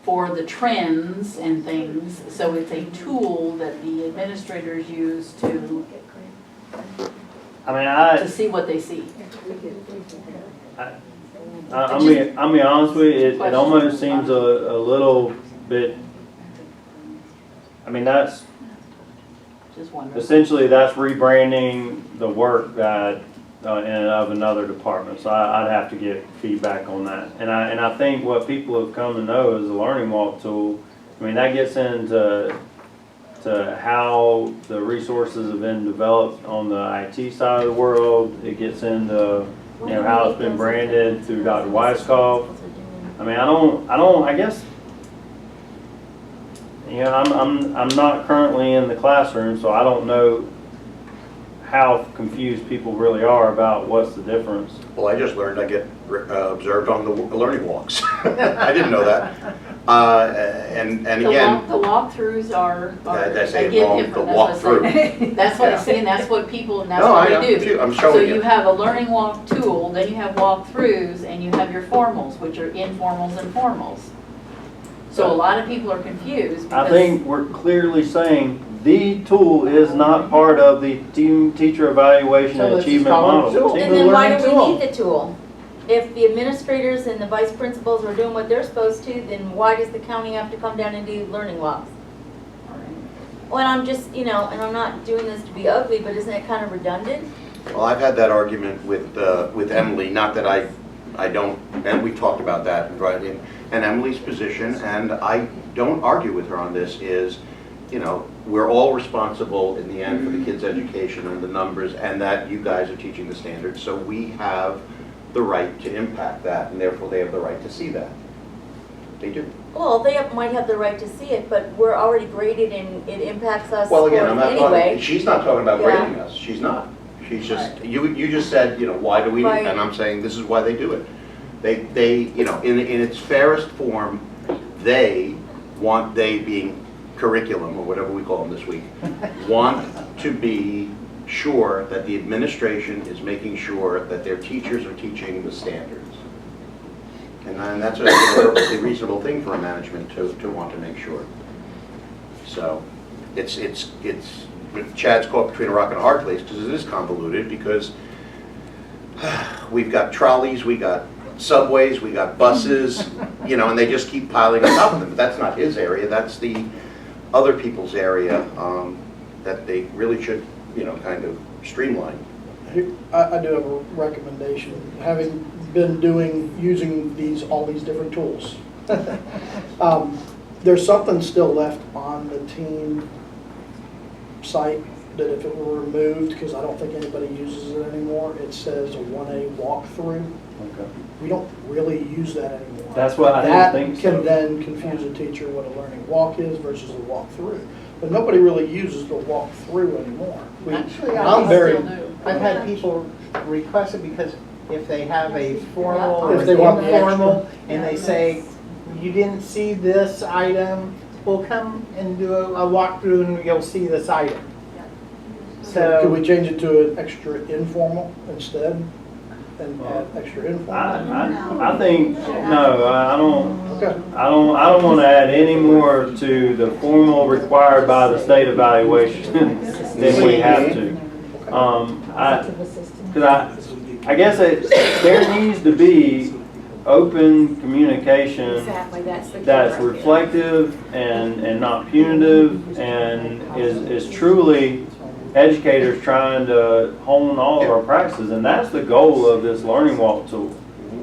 for the trends and things, so it's a tool that the administrators use to see what they see. I'll be honest with you, it almost seems a little bit, that's Just wondering. essentially that's rebranding the work that of another department. So I'd have to get feedback on that. And I think what people have come to know is the learning walk tool. That gets into how the resources have been developed on the IT side of the world. It gets into how it's been branded through Dr. Weisskopf. I guess I'm not currently in the classroom, so I don't know how confused people really are about what's the difference. Well, I just learned I get observed on the learning walks. I didn't know that. And again, The walkthroughs are I say it again wrong, different. the walkthrough. That's what I'm saying, that's what people, and that's No, what I they am do. too. I'm So showing you you. have a learning walk tool, then you have walkthroughs, and you have your formals, which are informals and formals. So a lot of people are confused I because think we're clearly saying the tool is not part of the teacher evaluation So and let's just achievement call it model. tool. And then why do we need the tool? If the administrators and the vice principals are doing what they're supposed to, then why does the county have to come down and do learning walks? Well, I'm just, and I'm not doing this to be ugly, but isn't it kind of redundant? Well, I've had that argument with Emily, not that I I don't, and we talked about that, right, and Emily's position, and I don't argue with her on this, is, you know, we're all responsible in the end for the kids' education and the numbers, and that you guys are teaching the standards, so we have the right to impact that, and therefore they have the right to see that. They do. Well, might have the right to see it, but we're already graded and it impacts us Well, again, I'm not talking, anyway. she's not talking about Yeah. grading us, she's not. She's just, you just said, you know, why do we, Right. and I'm saying this is why they do it. They, you know, in its fairest form, they being curriculum, or whatever we call them this week, want to be sure that the administration is making sure that their teachers are teaching the standards. And that's a perfectly reasonable thing for a management to want to make sure. So it's Chad's caught between a rock and a hard place, because it is convoluted, because we've got trolleys, we got subways, we got buses, you know, and they just keep piling on top of them. But that's not his area, that's the other people's area that they really should, you know, kind of streamline. I do have a recommendation, having been using all these different tools. There's something still left on the team site that if it were removed, because I don't think anybody uses it anymore, it says a 1A walkthrough. Okay. We don't really use that anymore. That's what I didn't think so. That can then confuse a teacher what a learning walk is versus a walkthrough. But nobody really uses the walkthrough anymore. Actually, I'm very, I've had people request it because if they have a formal or If they want the informal and they say, you didn't see this item, we'll come and do a walkthrough and you'll see this item. could we So, change it to an extra informal instead? And add extra informal? I think, no, I don't. Okay. I don't want to add any more to the formal required by the state evaluation than we have to. I guess there needs to be open communication Exactly, that's the key that's right there. reflective and not punitive, and is truly educators trying to hone all of our practices, and that's the goal of this learning walk tool.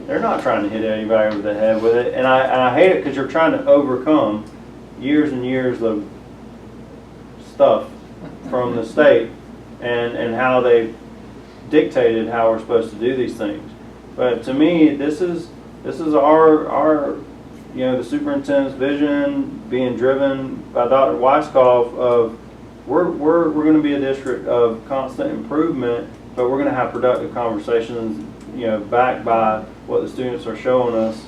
They're not trying to hit anybody over the head with it, and I hate it because you're trying to overcome years and years of stuff from the state and how they dictated how we're supposed to do these things. But to me, this is our you know, the superintendent's vision being driven by Dr. Weisskopf of we're going to be a district of constant improvement, but we're going to have productive conversations, you know, backed by what the students are showing us,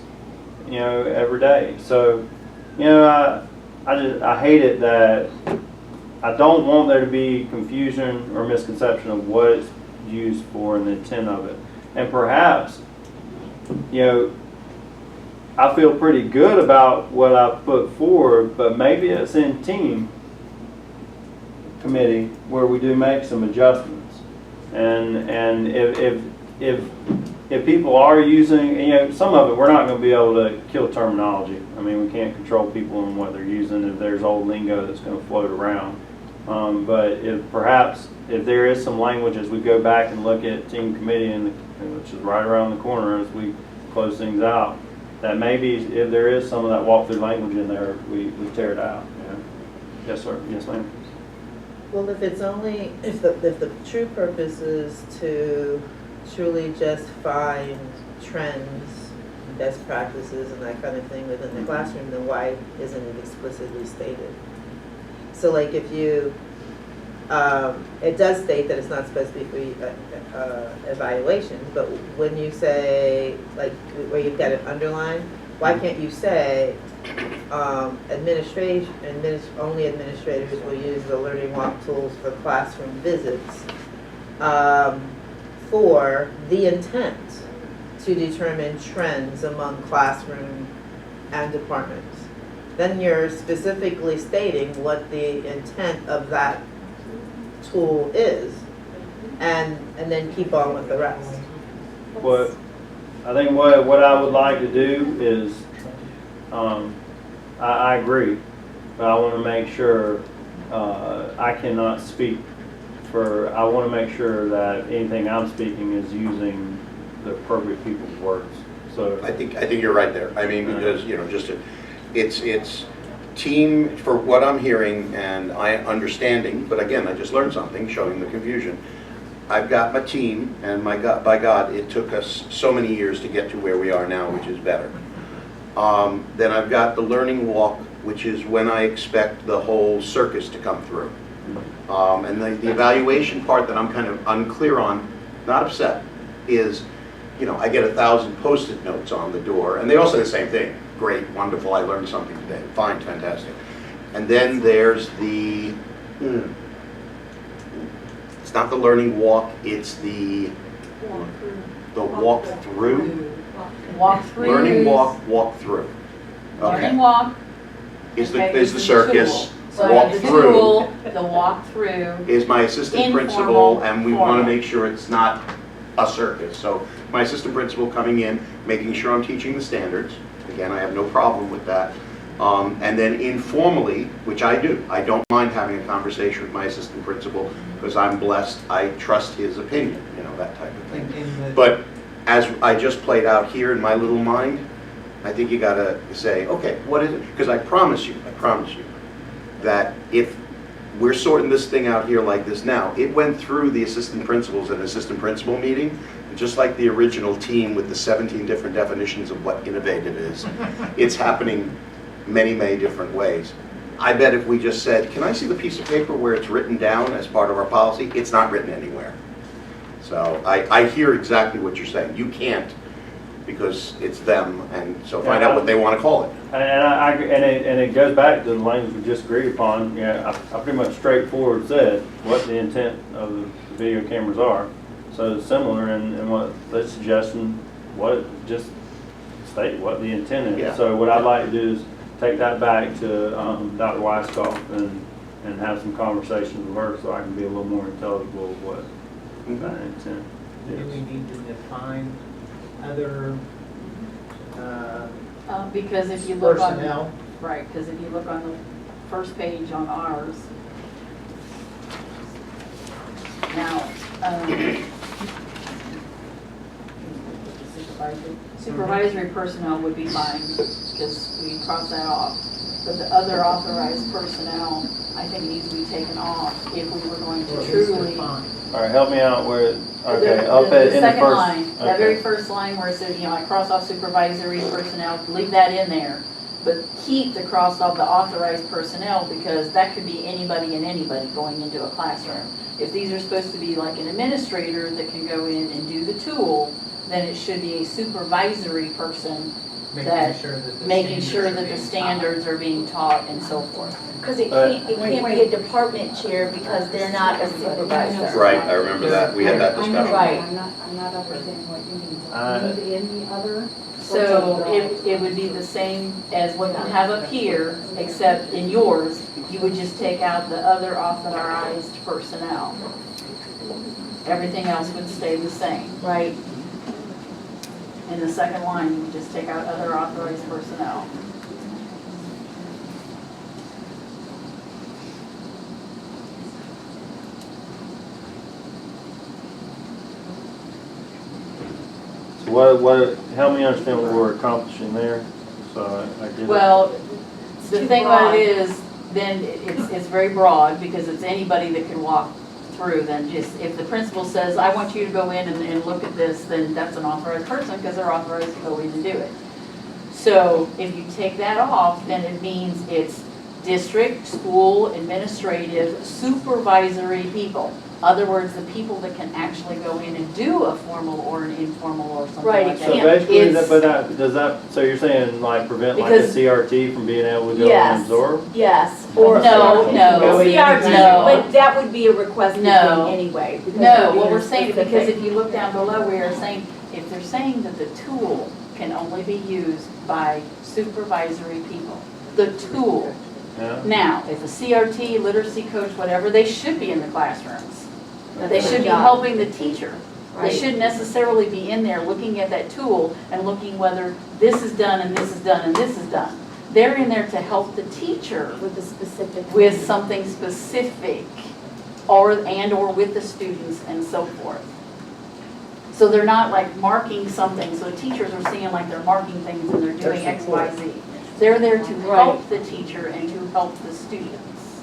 you know, every day. So, you know, I hate it that I don't want there to be confusion or misconception of what it's used for and the intent of it. And perhaps, you know, I feel pretty good about what I put forward, but maybe it's in team committee where we do make some adjustments. And if people are using, you know, some of it we're not going to be able to kill terminology. I mean, we can't control people and what they're using if there's old lingo that's going to float around. But if there is some language as we go back and look at team committee, which is right around the corner as we close things out, that maybe if there is some of that walkthrough language in there, we tear it out. You know? Yes, sir. Yes, ma'am. Well, if the true purpose is to truly just find trends, best practices and that kind of thing within the classroom, then why isn't it explicitly stated? So like if you, it does state that it's not supposed to be for evaluations, but when you say, like where you've got it underlined, why can't you say only administrators will use the learning walk tools for classroom visits for the intent to determine trends among classroom and departments. Then you're specifically stating what the intent of that tool is, and then keep on with the rest. I think what I would like to do is, I agree, but I want to make sure I cannot speak for. I want to make sure that anything I'm speaking is using the appropriate people's words. So, I think you're right there. I mean, because, you know, it's team, for what I'm hearing and I understanding, but again, I just learned something, showing the confusion. I've got my team, and by God, it took us so many years to get to where we are now, which is better. Then I've got the learning walk, which is when I expect the whole circus to come through. And the evaluation part that I'm kind of unclear on, not upset, is, you know, I get 1,000 Post-it notes on the door, and they all say the same thing. Great, wonderful, I learned something today. Fine, fantastic. And then there's the, it's not the learning walk, it's the walk through. Walk through. Learning walk through. Learning Okay. walk. Is okay, the circus, tool. So walk the through tool, the walk through. is my assistant Informal, principal, and we want formal. to make sure it's not a circus. So my assistant principal coming in, making sure I'm teaching the standards. Again, I have no problem with that. And then informally, which I do, I don't mind having a conversation with my assistant principal because I'm blessed, I trust his opinion, you know, that type of thing. But as I just played out here in my little mind, I think you gotta say, okay, what is it? Because I promise you, that if we're sorting this thing out here like this now, it went through the assistant principals and assistant principal meeting, and just like the original team with the 17 different definitions of what innovative is, it's happening many, many different ways. I bet if we just said, can I see the piece of paper where it's written down as part of our policy? It's not written anywhere. So I hear exactly what you're saying. You can't, because it's them, and so find out what they want to call it. and it goes back to the language we just agreed upon. Yeah, I pretty much straightforward said what the intent of the video cameras are. So it's similar in what they're suggesting, just state what the intent is. Yeah. So what I'd like to do is take that back to Dr. Weisskopf and have some conversations with her so I can be a little more intelligible of what that intent Do we is. need to define other Because if you look on. personnel? Right, because if you look on the first page on ours, now, supervisory personnel would be fine, because we cross that off. But the other authorized personnel, I think needs to be taken off if we were going to truly. All right, help me out where, okay, The up at, in the second first. line, that very first line where it says, you know, I cross off supervisory personnel, leave that in there. But keep the cross off the authorized personnel, because that could be anybody and anybody going into a classroom. If these are supposed to be like an administrator that can go in and do the tool, then it should be a supervisory person making sure that the standards are being taught and so forth. Because it can't be a department chair because they're not a supervisor. Right, I remember that. We had that I know, discussion. Right. I'm not understanding what you mean. Leave in the other. So it would be the same as what you have up here, except in yours, you would just take out the other authorized personnel. Everything else would stay the same. Right. In the second line, you would just take out other authorized personnel. So help me understand what we're accomplishing there, so I get it. Well, the too thing about broad. it is, then it's very broad, because it's anybody that can walk through. Then just, if the principal says, I want you to go in and look at this, then that's an authorized person, because they're authorized to go in and do it. So if you take that off, then it means it's district, school, administrative, supervisory people. Other words, the people that can actually go in and do a formal or an informal or something Right, like it that. So can't- basically, It's- so you're saying like prevent like a Because- CRT from being able to go Yes. and absorb? Yes, Or- or. No, no. CRT, No. but that would be a requested No. thing anyway. because No, it'd be what in we're a saying, because specific- if you look down below, we are saying, if they're saying that the tool can only be used by supervisory people, the tool. Yeah. Now, if a CRT, literacy coach, whatever, they should be in the classrooms. They That's should be their job. helping the teacher. They Right. shouldn't necessarily be in there looking at that tool and looking whether this is done and this is done and this is done. They're in there to help the teacher With the specific. with something specific, or with the students and so forth. So they're not like marking something, so teachers are seeing like they're marking things and they're doing X, Y, Z. They're there to help the teacher and to help the students.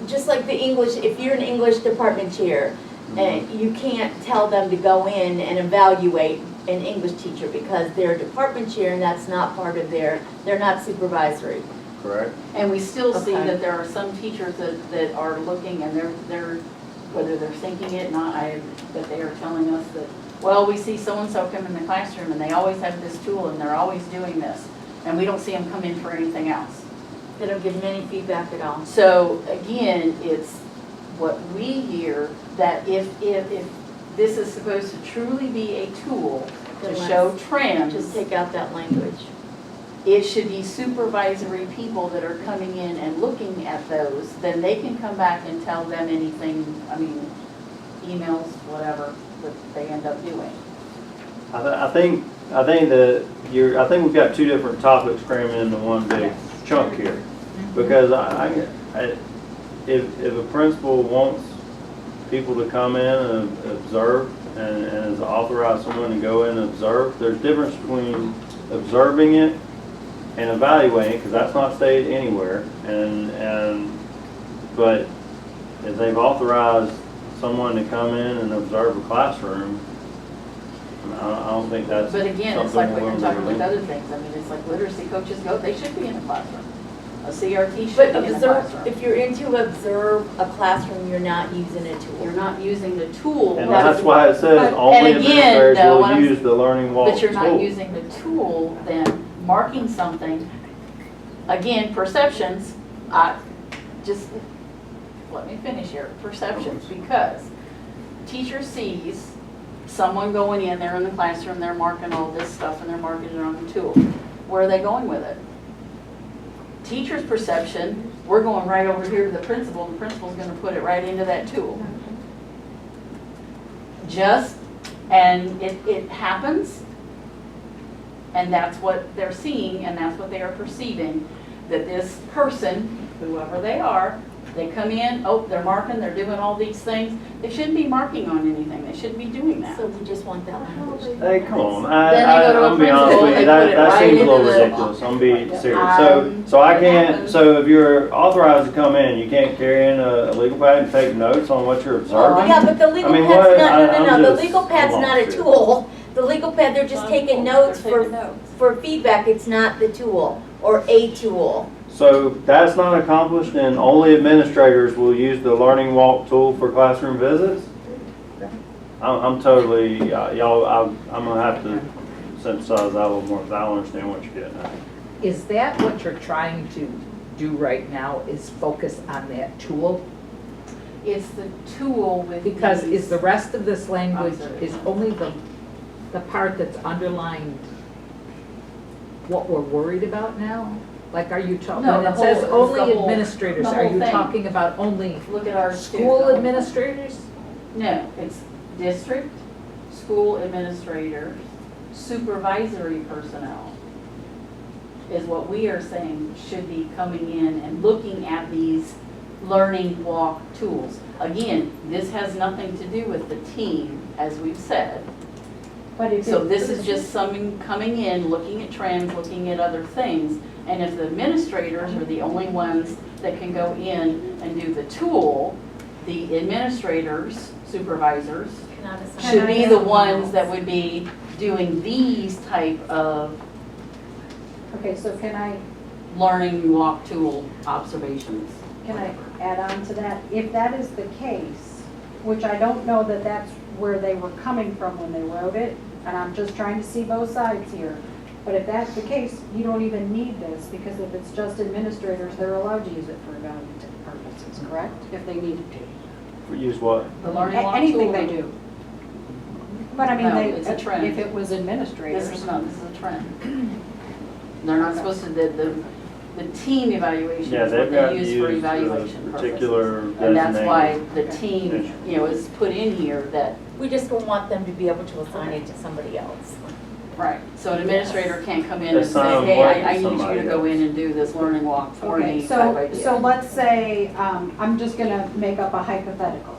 Just like the English, if you're an English department chair, you can't tell them to go in and evaluate an English teacher because they're a department chair and that's not part of they're not supervisory. Correct. And we still see Okay. that there are some teachers that are looking and they're, whether they're thinking it, not, but they are telling us that, well, we see so-and-so come in the classroom and they always have this tool and they're always doing this. And we don't see them come in for anything else. They don't give them any feedback at all. So again, it's what we hear, that if this is supposed to truly be a tool to Then show let's trends, Just take out that language. it should be supervisory people that are coming in and looking at those, then they can come back and tell them anything, I mean, emails, whatever, that they end up doing. I think we've got two different topics crammed into one big chunk here. Because if a principal wants people to come in and observe and has authorized someone to go in and observe, there's a difference between observing it and evaluating it, because that's not stated anywhere. But if they've authorized someone to come in and observe a classroom, I don't think that's But again, it's something like what we're you're gonna talking with do. other things. I mean, it's like literacy coaches go, they should be in the classroom. A CRT should But be in the observe, classroom. if you're into observe a classroom, you're not using a tool. You're not using the tool. And that's why it says only And again, administrators though, will what I'm- use the learning walk But you're not tool. using the tool, then marking something, again, perceptions, just, let me finish here, perceptions, because teacher sees someone going in there in the classroom, they're marking all this stuff and they're marking it on the tool. Where are they going with it? Teacher's perception, we're going right over here to the principal, and the principal's gonna put it right into that tool. And it happens, and that's what they're seeing, and that's what they are perceiving, that this person, whoever they are, they come in, oh, they're marking, they're doing all these things. They shouldn't be marking on anything, they shouldn't be doing that. So we just want that language. Hey, come on, Then they go to a I'm be honest principal, with they you, put that it that right seems a into little the- ridiculous, I'm being serious. So I it can't, happens. so if you're authorized to come in, you can't carry in a legal pad and take notes on what you're observing? Yeah, but the legal I mean, pad's what? no, I'm the just legal pad's lost not a here. tool. The legal pad, they're just taking notes for feedback, it's not the tool, or a tool. So that's not accomplished and only administrators will use the learning walk tool for classroom visits? I'm totally, y'all, I'm gonna have to synthesize that a little more because I don't understand what you're getting at. Is that what you're trying to do right now, is focus on that tool? It's the tool with Because these- is the rest of this language, is only the part that's underlined what we're worried about now? Like, are you talking, No, when the it says whole- it's the only whole- administrators, the are whole you thing. talking about only Look at our school student. administrators? No, it's district, school administrators, supervisory personnel is what we are saying should be coming in and looking at these learning walk tools. Again, this has nothing to do with the team, as we've said. But if So it- this is just someone coming in, looking at trends, looking at other things. And if the administrators are the only ones that can go in and do the tool, the administrators, supervisors, Cannot assign. should be the ones that would be doing these type of Okay, so can I learning walk tool observations. add on to that? If that is the case, which I don't know that that's where they were coming from when they wrote it, and I'm just trying to see both sides here. But if that's the case, you don't even need this, because if it's just administrators, they're allowed to use it for evaluative purposes, correct? If they needed to. Use what? The learning walk tool. Anything they do. But I mean, No, they, it's a trend. if it was administrators. This is a trend. They're not supposed to, the team evaluation Yeah, is they've what got they to use use for the evaluation particular purposes. And that's why the designated team, definition. is put in here that, We just don't want them to be able to assign it to somebody else. right, so an administrator can't come in and say, Assign hey, what I to need you somebody to go in and do this learning walk for Okay, me type idea. so let's say, I'm just gonna make up a hypothetical.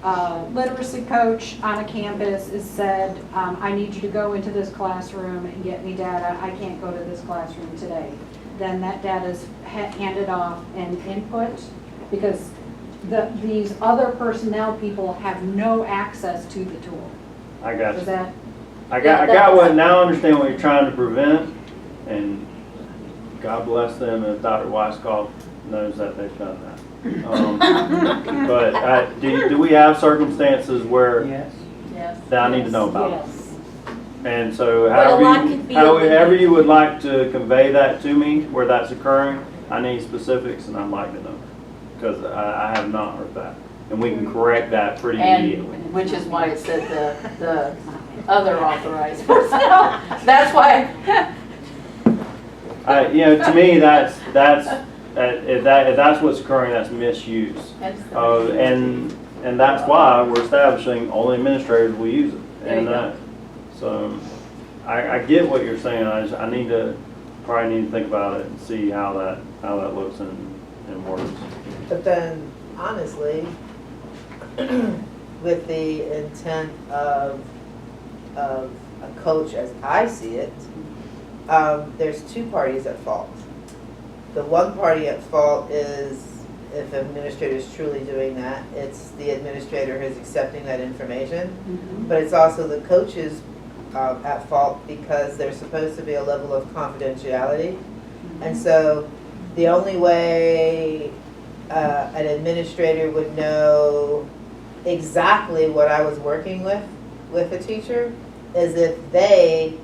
literacy coach on a campus is said, I need you to go into this classroom and get me data. I can't go to this classroom today. Then that data is handed off and input, because these other personnel people have no access to the tool. I got Is you. that? I got what, now I understand what you're trying to prevent, and God bless them if Dr. Weiskopf knows that they've done that. But do we have circumstances where Yes. Yes. that I need to know about? Yes. And so But a lot could be however you would like to convey that to me, where that's occurring, I need specifics and I'd like to know. Because I have not heard that. And we can correct that pretty immediately. And, which is why it said the other authorized personnel. That's why. To me, if that's what's occurring, that's misuse. And that's why we're establishing only administrators will use it. There you go. So I get what you're saying. I probably need to think about it and see how that looks and works. But then, honestly, with the intent of a coach as I see it, there's two parties at fault. The one party at fault is if an administrator is truly doing that, it's the administrator who's accepting that information. But it's also the coaches at fault because there's supposed to be a level of confidentiality. And so the only way an administrator would know exactly what I was working with a teacher is if they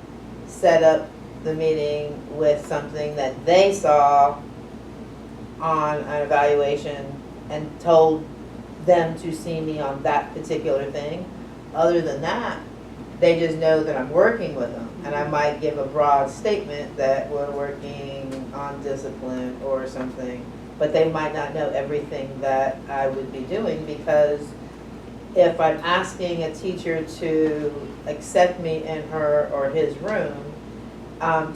set up the meeting with something that they saw on an evaluation and told them to see me on that particular thing. Other than that, they just know that I'm working with them. And I might give a broad statement that we're working on discipline or something, but they might not know everything that I would be doing, because if I'm asking a teacher to accept me in her or his room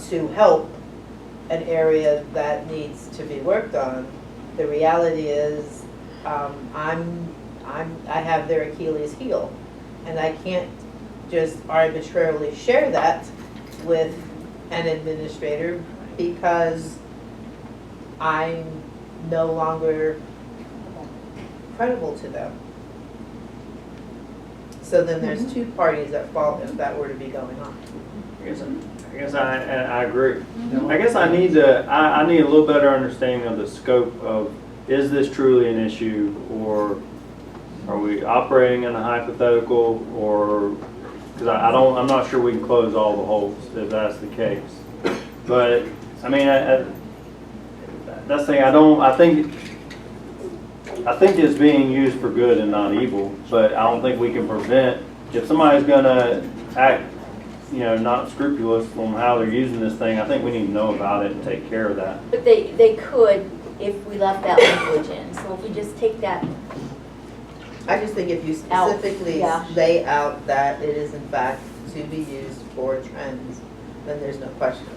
to help an area that needs to be worked on, the reality is I have their Achilles heel, and I can't just arbitrarily share that with an administrator because I'm no longer credible to them. So then there's two parties at fault if that were to be going on. I guess I agree. I guess I need a little better understanding of the scope of, is this truly an issue, or are we operating in a hypothetical, or, because I'm not sure we can close all the holes if that's the case. But I mean, that's the thing. I think it's being used for good and not evil, but I don't think we can prevent, if somebody's gonna act, not scrupulous on how they're using this thing, I think we need to know about it and take care of that. But they could if we left that language in. So if we just take that, I just think if you specifically lay out that it is in fact to be used for trends, then there's no question.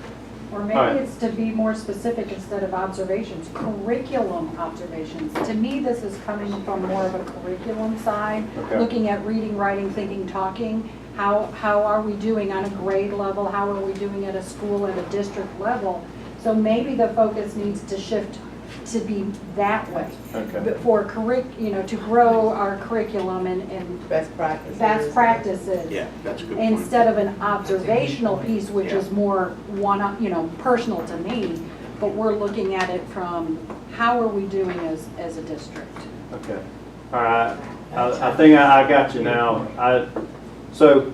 Or maybe it's to be more specific instead of observations, curriculum observations. To me, this is coming from more of a curriculum side, looking at reading, writing, thinking, talking. How are we doing on a grade level? How are we doing at a school, at a district level? So maybe the focus needs to shift to be that way. Okay. For to grow our curriculum and Best practices. best practices. Yeah, that's a good point. Instead of an observational piece, which is more personal to me, but we're looking at it from how are we doing as a district? Okay. All right. I think I got you now. So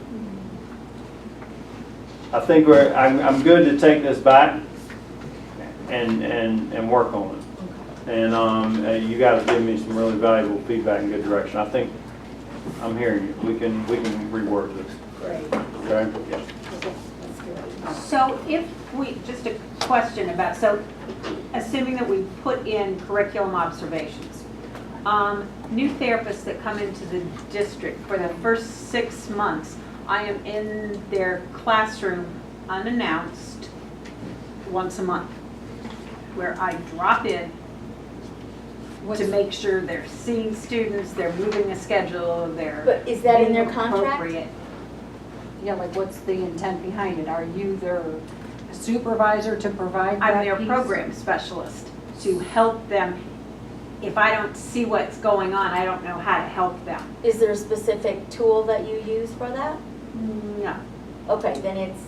I think I'm good to take this back and work on it. And you guys give me some really valuable feedback in good direction. I think I'm hearing you. We can rework this. Great. Okay? Yeah. So if we, just a question about, so assuming that we put in curriculum observations, new therapists that come into the district for the first 6 months, I am in their classroom unannounced once a month, where I drop in to make sure they're seeing students, they're moving the schedule, they're. But is that in their being contract? appropriate. Yeah, like what's the intent behind it? Are you their supervisor to provide that I'm their piece? program specialist to help them. If I don't see what's going on, I don't know how to help them. Is there a specific tool that you use for that? No. Okay, then it's,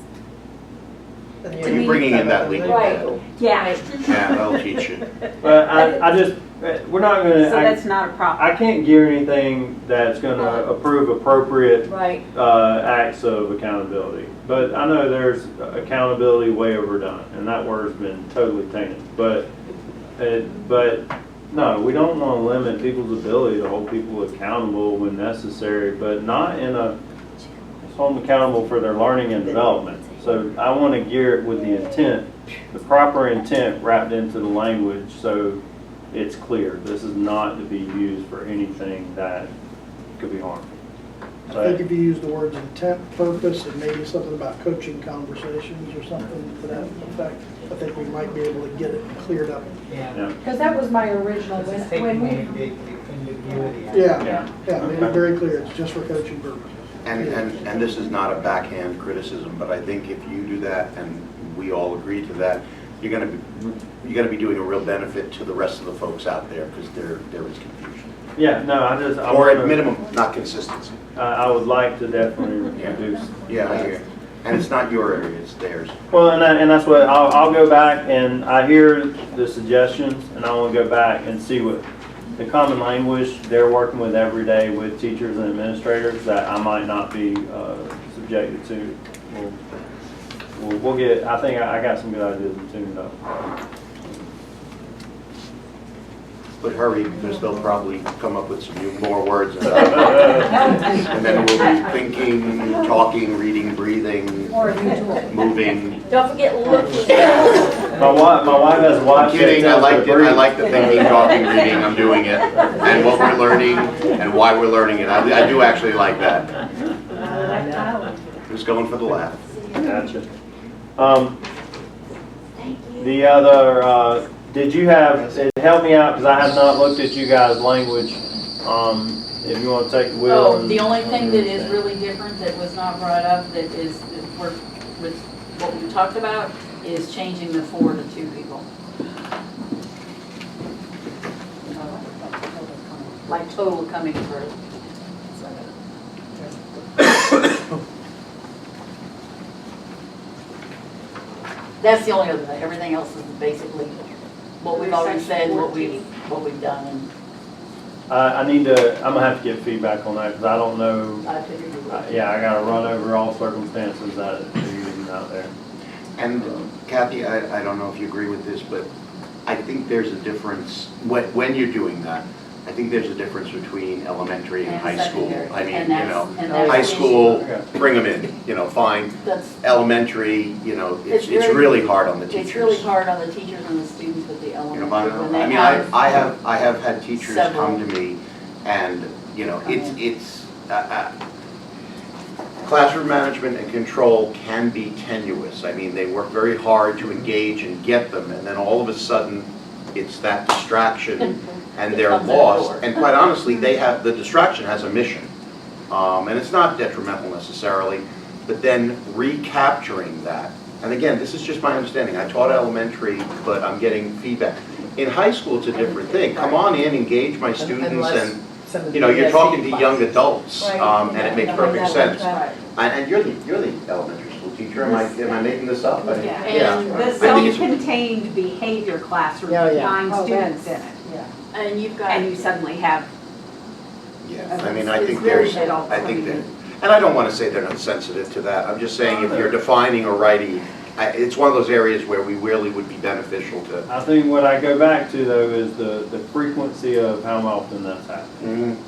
You're bringing in that legal. right, Yeah. Yeah, they'll teach you. But I just, we're not So gonna, that's not a problem. I can't guarantee anything that's gonna approve appropriate right. acts of accountability. But I know there's accountability way overdone, and that word's been totally tainted. But no, we don't want to limit people's ability to hold people accountable when necessary, but not in a hold them accountable for their learning and development. So I want to gear it with the intent, the proper intent wrapped into the language, so it's clear. This is not to be used for anything that could be harmful. I think if you use the words intent, purpose, and maybe something about coaching conversations or something to that effect, I think we might be able to get it cleared up. Yeah. Because that was my original, when we, Yeah, made it very clear, it's just for coaching purposes. And this is not a backhand criticism, but I think if you do that and we all agree to that, you're gonna be doing a real benefit to the rest of the folks out there, because there is confusion. Yeah, no, I Or at wanna- minimum, not consistency. I would like to definitely reduce. Yeah, I hear. And it's not your area, it's theirs. Well, and that's what, I'll go back and I hear the suggestions, and I want to go back and see what the common language they're working with every day with teachers and administrators that I might not be subjected to. We'll get, I think I got some good ideas tuned up. But hurry, because they'll probably come up with some more words. And then we'll be thinking, talking, reading, breathing, or a new tool. moving. Don't forget looking. My wife has a watch. I'm kidding, I liked it, I like the thinking, talking, reading, I'm doing it. And what we're learning and why we're learning it. I do actually like that. Who's going for the laugh? Gotcha. The other, did you have, help me out, because I have not looked at you guys' language. If you want to take the wheel. Oh, and- the only thing that is really different that was not brought up that is, that we're, with what we talked about, is changing the 4 to 2 people. Like total coming through. That's the only other thing. Everything else is basically what we've already said, what we've done, and I need to, I'm gonna have to get feedback on that, because I don't know, I figured you would. yeah, I gotta run over all circumstances that are using out there. And Kathy, I don't know if you agree with this, but I think there's a difference, when you're doing that, I think there's a difference between elementary and high school. secondary. I mean, And you that's- know, and that's high the school, issue. bring them in, fine. That's, Elementary, it's very- really hard on the teachers. it's really hard on the teachers and the students with the You know, elementary when they I mean, have. I have had teachers several. come to me, and, classroom management and control can be tenuous. I mean, they work very hard to engage and get them, and then all of a sudden, it's that distraction, and they're Comes at the lost. door. And quite honestly, the distraction has a mission, and it's not detrimental necessarily, but then recapturing that. And again, this is just my understanding. I taught elementary, but I'm getting feedback. In high school, it's a different thing. Come on in, engage my students, and you're talking to young adults, and it makes perfect sense. Right. And you're the elementary school teacher. Am I making this up? And the I think it's- self-contained behavior classroom Yeah, with yeah. 9 Oh, students in that's- it. And you've got. And you suddenly have, Yeah, I mean, I It's think very there's, adult. I think that, and I don't want to say they're not sensitive to that. I'm just saying if you're defining or writing, it's one of those areas where we really would be beneficial to. I think what I go back to though is the frequency of how often that's happening.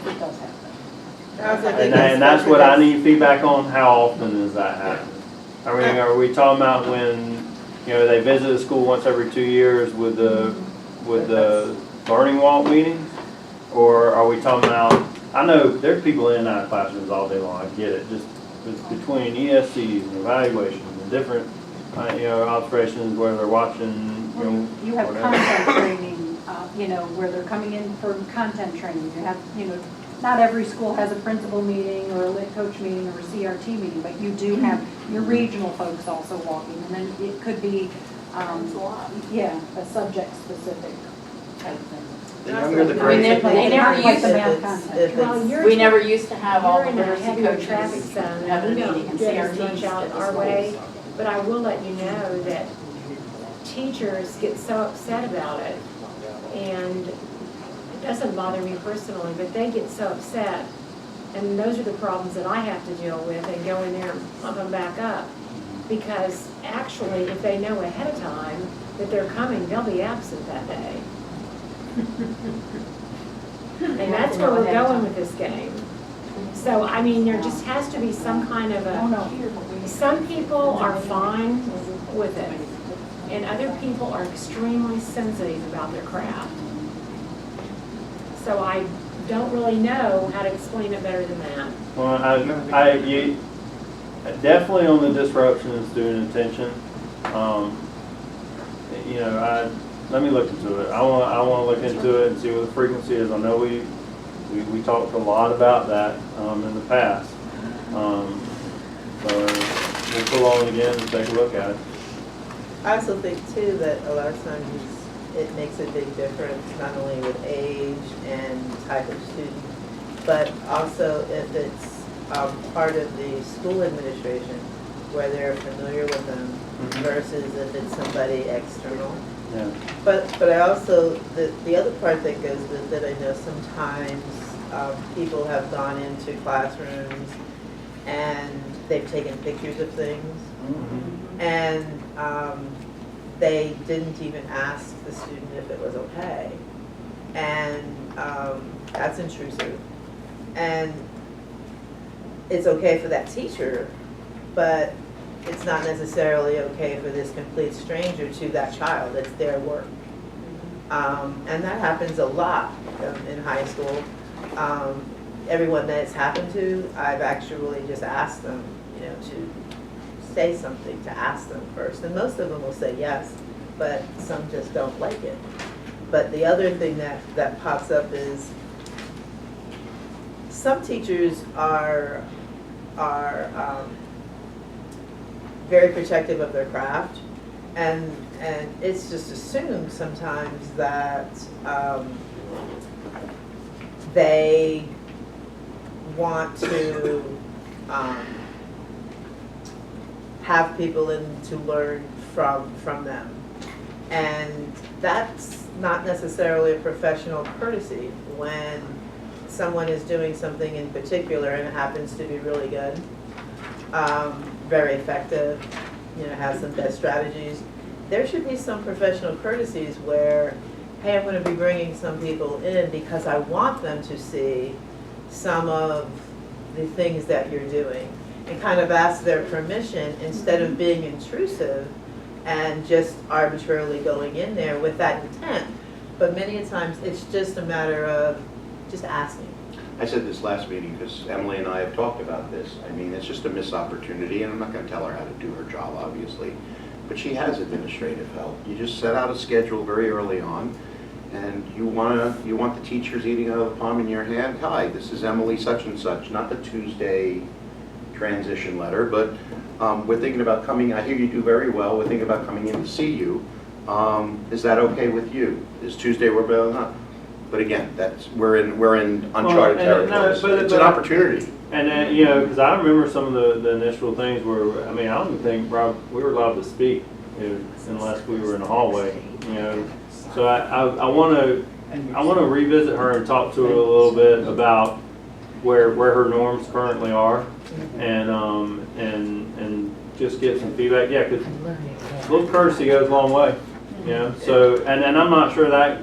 It does happen. And that's what I need feedback on, how often is that happening? I mean, are we talking about when, they visit a school once every 2 years with the learning walk meetings? Or are we talking about, I know there's people in and out of classrooms all day long, I get it, just between ESCs and evaluations and different, observations where they're watching, You have whatever. content training you know, where they're coming in for content training. You have, you know, not every school has a principal meeting or a lit coach meeting or a CRT meeting, but you do have your regional folks also walking. And then it could be, yeah, a subject-specific type thing. The younger the I mean, grade. they never Like used the to, math content. Well, you're- we never used to have all the You're in a literacy heavy coaches traffic zone, have a and we meeting don't and get as much CRTs out at the our way, schools. but I will let you know that teachers get so upset about it, and it doesn't bother me personally, but they get so upset, and those are the problems that I have to deal with, and go in there and pump them back up, because actually, if they know ahead of time that they're coming, they'll be absent that day. And that's where we're going with this game. So, I mean, there just has to be some kind of some people are fine with it, and other people are extremely sensitive about their craft. So I don't really know how to explain it better than that. Well, you definitely on the disruption in student attention. You know, let me look into it. I want to look into it and see what the frequency is. I know we talked a lot about that in the past. So we'll pull on it again and take a look at it. I also think too that a lot of times it makes a big difference, not only with age and type of student, but also if it's part of the school administration where they're familiar with them versus if it's somebody external. Yeah. But I also, the other part that goes with it, I know sometimes people have gone into classrooms and they've taken pictures of things. And they didn't even ask the student if it was okay. And that's intrusive. And it's okay for that teacher, but it's not necessarily okay for this complete stranger to that child. It's their work. And that happens a lot in high school. Everyone that it's happened to, I've actually just asked them, you know, to say something, to ask them first. And most of them will say yes, but some just don't like it. But the other thing that pops up is some teachers are very protective of their craft, and it's just assumed sometimes that they want to have people in to learn from them. And that's not necessarily a professional courtesy when someone is doing something in particular and it happens to be really good, very effective, you know, has some best strategies. There should be some professional courtesies where, hey, I'm going to be bringing some people in because I want them to see some of the things that you're doing, and kind of ask their permission instead of being intrusive and just arbitrarily going in there with that intent. But many a times it's just a matter of just asking. I said this last meeting because Emily and I have talked about this. I mean, it's just a missed opportunity, and I'm not going to tell her how to do her job, obviously. But she has administrative help. You just set out a schedule very early on, and you want the teachers eating out of the palm in your hand. Hi, this is Emily such and such, not the Tuesday transition letter, but we're thinking about coming. I hear you do very well. We're thinking about coming in to see you. Is that okay with you? Is Tuesday we're better not? But again, we're in uncharted territory. It's an opportunity. And then, you know, because I remember some of the initial things where, I mean, I don't think, Rob, we were allowed to speak, you know, unless we were in the hallway, you know. So I want to revisit her and talk to her a little bit about where her norms currently are, and just get some feedback. Yeah, because a little courtesy goes a long way, you know. So and I'm not sure that,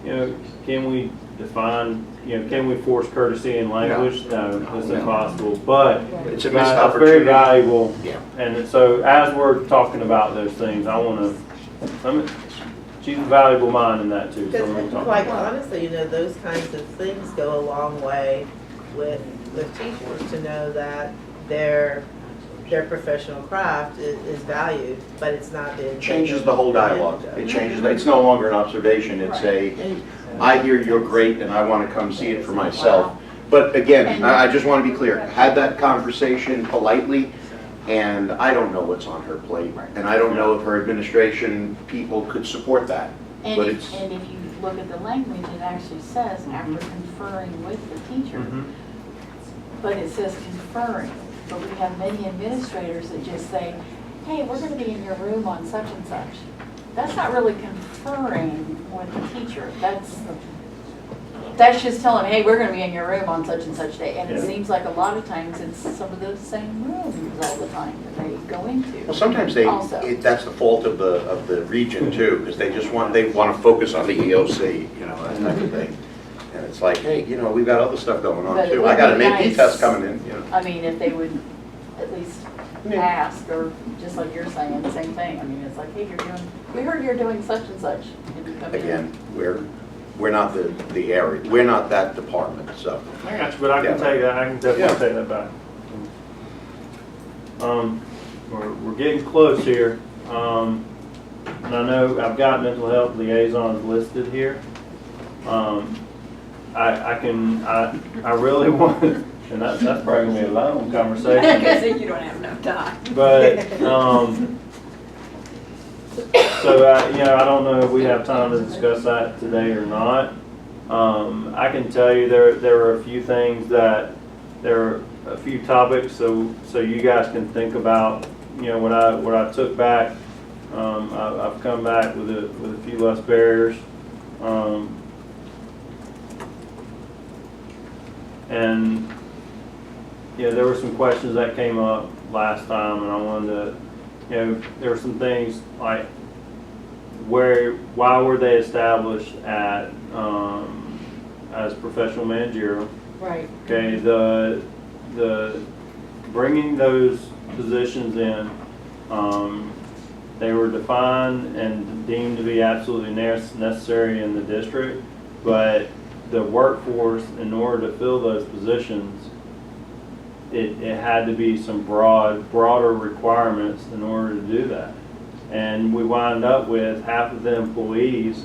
you know, can we define, you know, can we force courtesy in language? No, it's impossible. But it's a missed it's opportunity. very valuable. Yeah. And so as we're talking about those things, I want to. She's a valuable mind in that too. So Because quite honestly, you know, those kinds of things go a long way with teachers to know that they're their professional craft is valued, but it's not being. Changes the whole dialogue. It changes, it's no longer an observation, it's a, I hear you're great and I want to come see it for myself. But again, I just want to be clear, had that conversation politely, and I don't know what's on her plate, and I don't know if her administration people could support that. And But if, and if you look at the language, it actually says after conferring with the teacher. But it says conferring, but we have many administrators that just say, hey, we're gonna be in your room on such and such. That's not really conferring with the teacher. That's just telling them, hey, we're gonna be in your room on such and such day. And it Yeah. seems like a lot of times it's some of those same rooms all the time that they go into. Well, sometimes Also. that's the fault of the region too, because they want to focus on the EOC, you know, that type of thing. And it's like, hey, you know, we've got other stuff going on But it too. would I got an be AP nice. test coming in, you know. I mean, if they would at least ask, or just like you're saying, the same thing. I mean, it's like, hey, we heard you're doing such and such. Can you come in? Again, we're not the area, we're not that department, so. I got you, but I can take that, I can definitely take that back. We're getting close here. And I know I've got mental health liaisons listed here. I really want, and that's probably gonna be a long conversation. Because you don't have enough time. But, so, you know, I don't know if we have time to discuss that today or not. I can tell you there are a few things there are a few topics, so you guys can think about, you know, what I took back. I've come back with a few less barriers. And, you know, there were some questions that came up last time, and I wanted to, you know, there were some things like why were they established at as professional managerial? Right. Okay, the bringing those positions in, they were defined and deemed to be absolutely necessary in the district, but the workforce, in order to fill those positions, it had to be some broader requirements in order to do that. And we wind up with half of the employees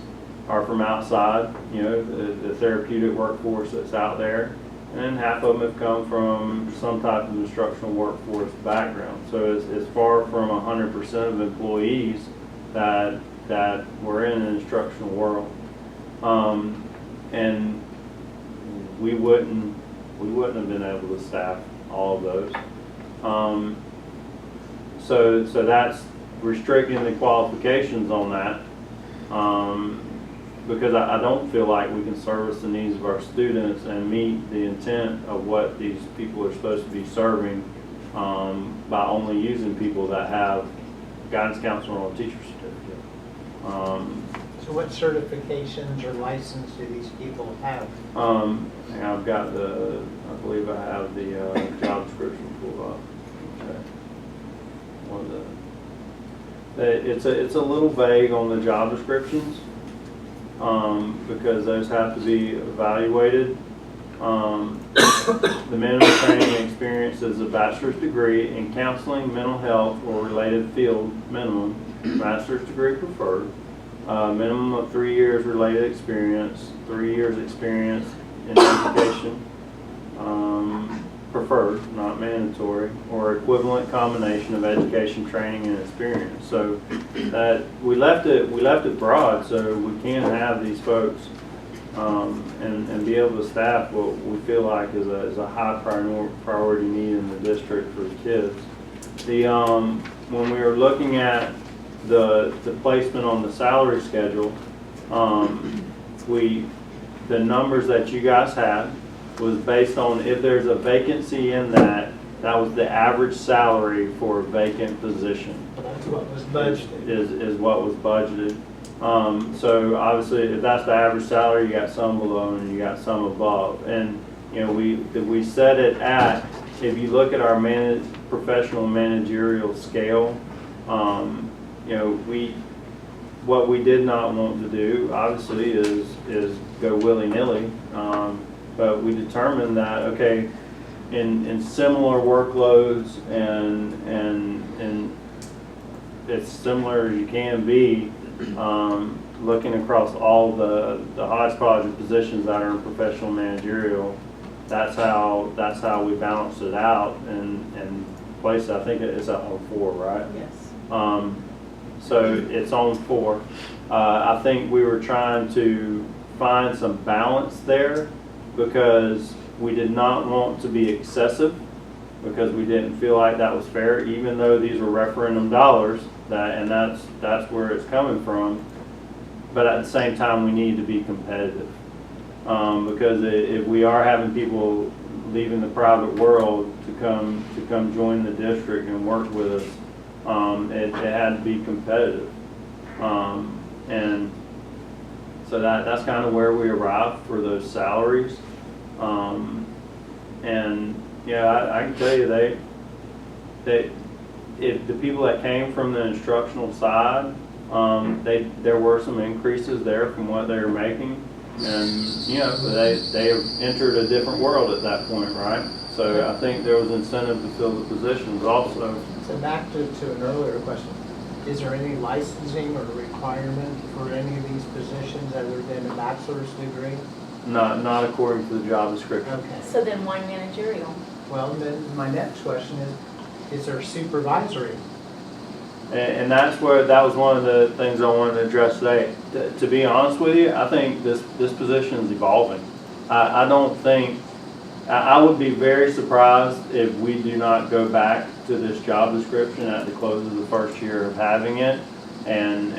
are from outside, you know, the therapeutic workforce that's out there, and half of them have come from some type of instructional workforce background. So it's far from 100% of employees that were in an instructional world. And we wouldn't have been able to staff all of those. So that's restricting the qualifications on that, because I don't feel like we can service the needs of our students and meet the intent of what these people are supposed to be serving by only using people that have guidance counselor or teacher certificate. So what certifications or license do these people have? And I've got I believe I have the job description pulled up. Okay. One of it's a little vague on the job descriptions because those have to be evaluated. The minimum training experience is a bachelor's degree in counseling, mental health, or related field minimum, master's degree preferred. Minimum of 3 years related experience, 3 years experience in education, preferred, not mandatory, or equivalent combination of education, training, and experience. So that we left it broad, so we can have these folks and be able to staff what we feel like is a high priority need in the district for the kids. When we were looking at the placement on the salary schedule, the numbers that you guys had was based on if there's a vacancy in that was the average salary for a vacant position. That's what was budgeted. Is what was budgeted. So obviously, if that's the average salary, you got some below and you got some above. And you know, we set it at, if you look at our professional managerial scale, you know, what we did not want to do, obviously, is go willy-nilly. But we determined that, okay, in similar workloads and it's similar as you can be, looking across all the hodgepodge of positions that are in professional managerial. That's how we balance it out and place. I think it's on 4, right? Yes. So it's on 4. I think we were trying to find some balance there because we did not want to be excessive, because we didn't feel like that was fair, even though these were referendum dollars, and that's where it's coming from. But at the same time, we need to be competitive, because if we are having people leaving the private world to come join the district and work with us, it had to be competitive, and so that's kind of where we arrived for those salaries. And yeah, I can tell you if the people that came from the instructional side, there were some increases there from what they were making, and they have entered a different world at that point, right? So I think there was incentive to fill the positions also. So back to an earlier question, is there any licensing or requirement for any of these positions other than a bachelor's degree? Not according to the job description. Okay. So then why managerial? Well, then my next question is there supervisory? And that was one of the things I wanted to address today. To be honest with you, I think this position is evolving. I don't think, I would be very surprised if we do not go back to this job description at the close of the first year of having it and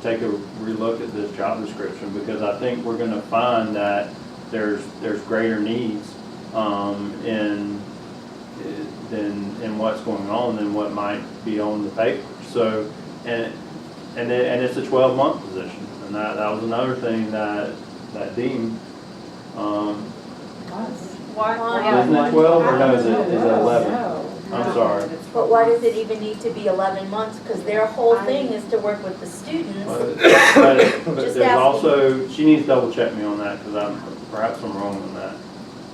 take a relook at this job description, because I think we're going to find that there's greater needs in what's going on than what might be on the paper. So, and it's a 12-month position, and that was another thing that Dean. Isn't it 12 or no? Is it 11? I'm sorry. But why does it even need to be 11 months? Because their whole thing is to work with the students. But Just there's asking. also, she needs to double check me on that, because perhaps I'm wrong on that.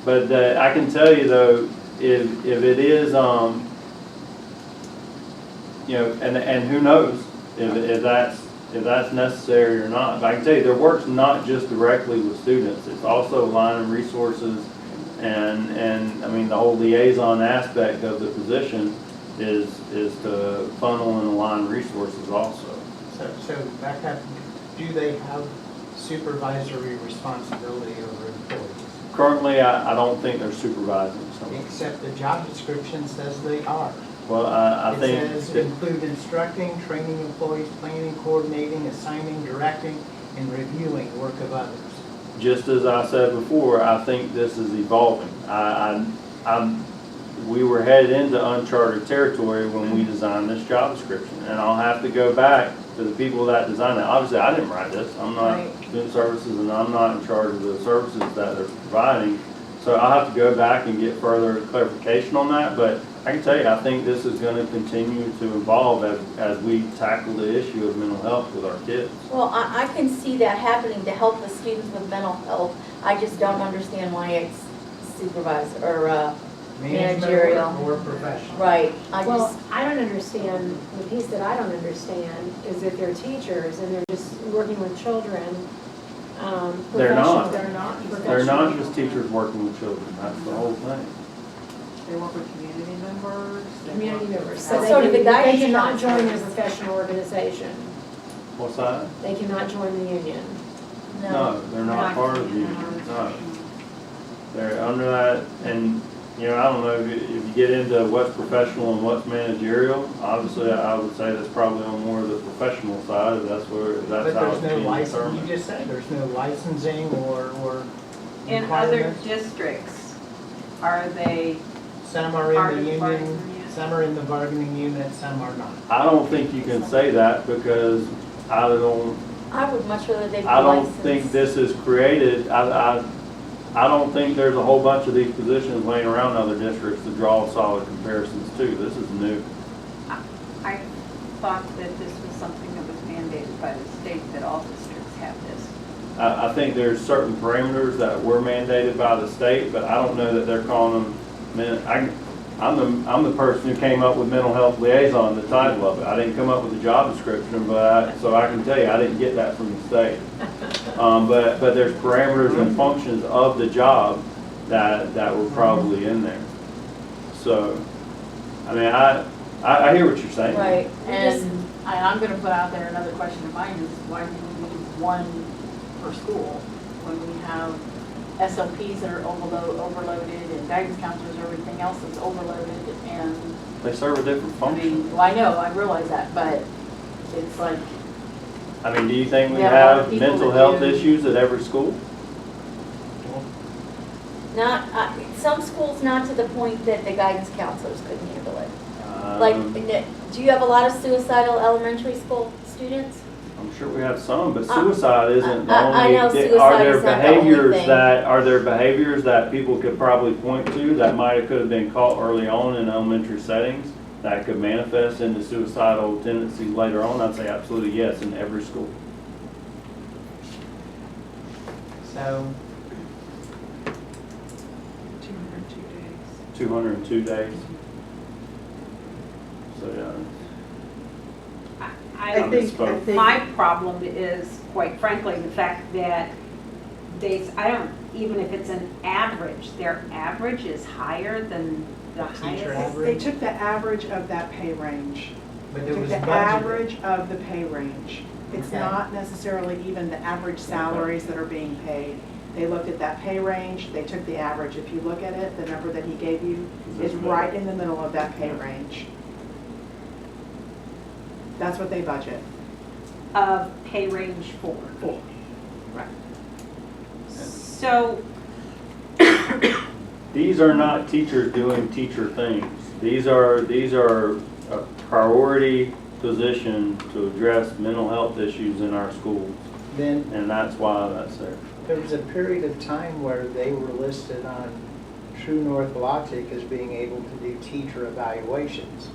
But I can tell you though, if it is, and who knows if that's necessary or not. But I can tell you, their work's not just directly with students. It's also aligning resources, and I mean the whole liaison aspect of the position is to funnel and align resources also. So back up, do they have supervisory responsibility over employees? Currently, I don't think they're supervising someone. Except the job description says they are. Well, I think It says include instructing, training employees, planning, coordinating, assigning, directing, and reviewing work of others. just as I said before, I think this is evolving. We were headed into uncharted territory when we designed this job description, and I'll have to go back to the people that designed it. Obviously, I didn't write this. I'm not student services, and I'm not in charge of the services that they're providing. So I'll have to go back and get further clarification on that. But I can tell you, I think this is going to continue to evolve as we tackle the issue of mental health with our kids. Well, I can see that happening to help the students with mental health. I just don't understand why it's supervised or managerial. Or professional. Right, Well, I don't understand, the piece that I don't understand is if they're teachers and they're just working with children, They're not. They're not They're not professional. just teachers working with children. That's the whole thing. They work with community members. Community members, so That's they sort of the can- they guidance cannot join counselors. their professional organization. What's that? They cannot join the union. No, they're not part of the union. No. They're under that, and, you know, I don't know, if you get into what's professional and what's managerial, obviously I would say that's probably on more of the professional side, if that's But how it's there's no being license, determined. you just said, there's no licensing or In other requirements. districts, are they, Some are part in of the the bargaining union, unit? some are in the bargaining unit, some are not. I don't think you can say that because I don't much rather they be I don't licensed. think this is created, I don't think there's a whole bunch of these positions laying around in other districts to draw solid comparisons to. This is new. I thought that this was something that was mandated by the state, that all districts have this. I think there's certain parameters that were mandated by the state, but I don't know that they're calling them I'm the person who came up with mental health liaison, the title of it. I didn't come up with the job description, so I can tell you, I didn't get that from the state. But there's parameters and functions of the job that were probably in there. So, I mean, I hear what you're saying. Right, and I'm gonna put out there another question of mine is why do we need one per school when we have SLPs that are overloaded and guidance counselors, everything else is overloaded and. They serve a different I function. mean, well, I know, I realize that, but it's like, I mean, do you think we We have a lot of have people mental that health do- issues at every school? Not, some schools not to the point that the guidance counselors couldn't handle it. Like, do you have a lot of suicidal elementary school students? I'm sure we have some, but suicide isn't the I know only. suicide Are there is not the only behaviors thing. are there behaviors that people could probably point to that could have been caught early on in elementary settings that could manifest into suicidal tendencies later on? I'd say absolutely yes in every school. So, 202 days. So yeah. I misspoke. My problem is, quite frankly, the fact that even if it's an average, their average is higher than the Teacher highest. average. They took the average of that pay range. but They it took was the budgeted. average of the pay range. It's Okay. not necessarily even the average salaries that are being paid. They looked at that pay range, they took the average. If you look at it, the number that he gave you is right in the middle of that pay range. That's what they budget. Of pay range 4. Right. So, These are not teachers doing teacher things. These are a priority position to address mental health issues in our schools, Then and that's why that's there. there was a period of time where they were listed on True North Logic as being able to do teacher evaluations.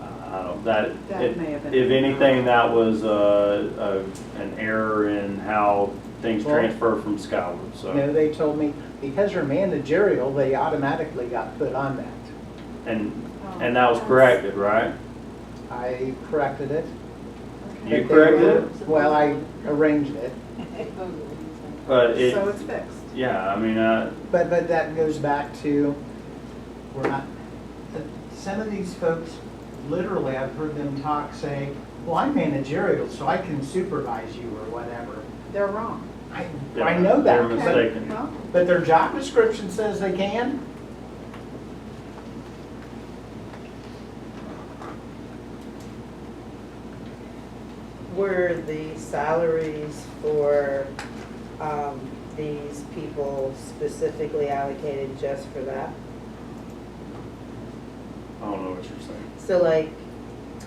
I don't, That may have been- if anything, that was an error in how things Well- transfer from Skyward, so. No, they told me because they're managerial, they automatically got put on that. And that was corrected, right? I corrected it. You But they corrected were- it? Well, I arranged it. But So it's fixed. yeah, I mean, But that goes back to, we're not, some of these folks, literally, I've heard them talk, say, well, I'm managerial, so I can supervise you or whatever. They're wrong. I know that. they're but- mistaken. Well, But their job description says they can. Were the salaries for these people specifically allocated just for that? I don't know what you're saying. So like,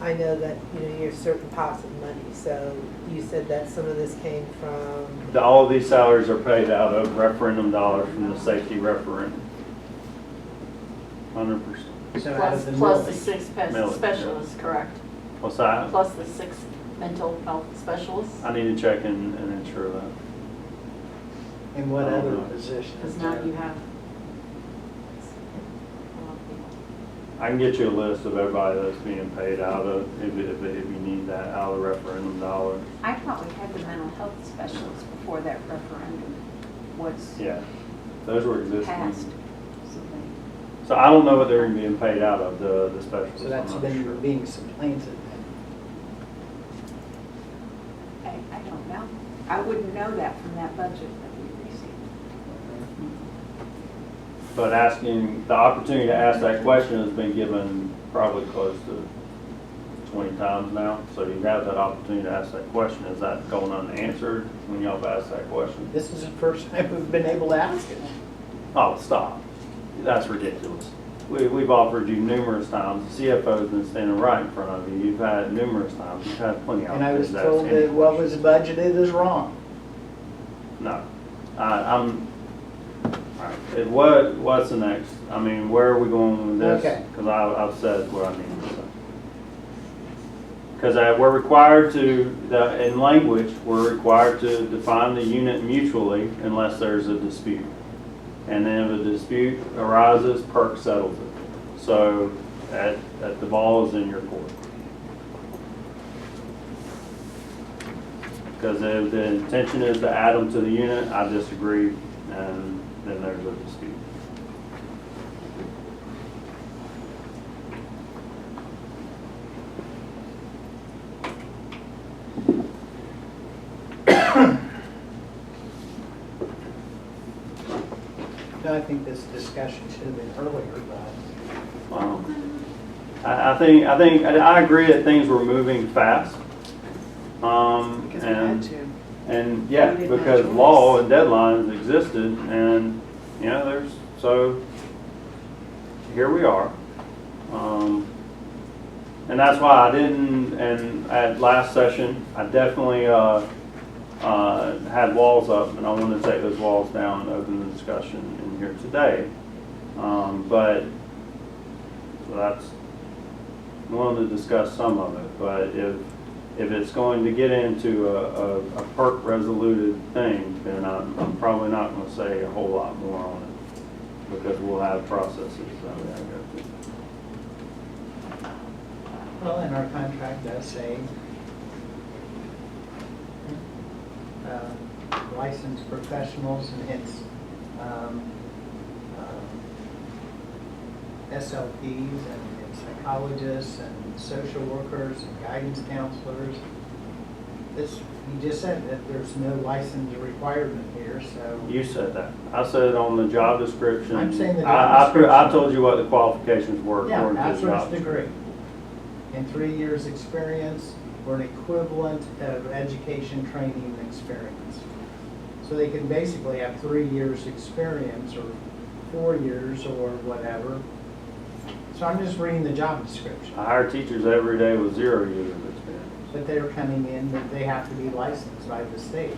I know that, you have certain pots of money, so you said that some of this came from, All of these salaries are paid out of referendum dollars from the safety referendum. 100%. So out of the plus the millage. 6 Millage, specialists, correct? What's that? Plus the 6 mental health specialists, I need to check and ensure that. In what I don't other know. positions? because now you have. I can get you a list of everybody that's being paid out of, if you need that, out of referendum dollars. I thought we had the mental health specialists before that referendum was Yeah, those were passed. existing. So I don't know what they're being paid out of, the specialists. So that's I'm not been sure. being supplanted then. I don't know. I wouldn't know that from that budget that we received. But the opportunity to ask that question has been given probably close to 20 times now. So you have that opportunity to ask that question. Is that going unanswered when y'all have asked that question? This is the first time we've been able to ask it. Oh, stop. That's ridiculous. We've offered you numerous times. The CFO's been standing right in front of you. You've had numerous times. You've had plenty of And I was opportunities to ask told any that what was question. budgeted is wrong. No. I'm, all right. What's the next? I mean, where are we going with this? Okay. Because I've said what I need to say. Because we're required to, in language, we're required to define the unit mutually unless there's a dispute. And then if a dispute arises, PERC settles it. So the ball is in your court. Because if the intention is to add them to the unit, I disagree, and then there's a dispute. I think this discussion should have been earlier, but I agree that things were moving fast. Because we had to. And yeah, We didn't have because a choice. law and deadlines existed, and so here we are. And that's why I didn't, and at last session, I definitely had walls up, and I wanted to take those walls down and open the discussion in here today. But so that's, I wanted to discuss some of it, but if it's going to get into a PERC resoluted thing, then I'm probably not going to say a whole lot more on it, because we'll have processes that we have to go through. well, and our contract does say licensed professionals, and hence SLPs and psychologists and social workers and guidance counselors. This, you just said that there's no license requirement here, so. You said that. I said it on the job description. I'm saying the job I description. told you what the qualifications were Yeah, according to the job bachelor's description. degree and 3 years experience or an equivalent of education, training, and experience. So they can basically have 3 years experience or 4 years or whatever. So I'm just reading the job description. I hire teachers every day with 0 years of experience. But they're coming in, that they have to be licensed by the state.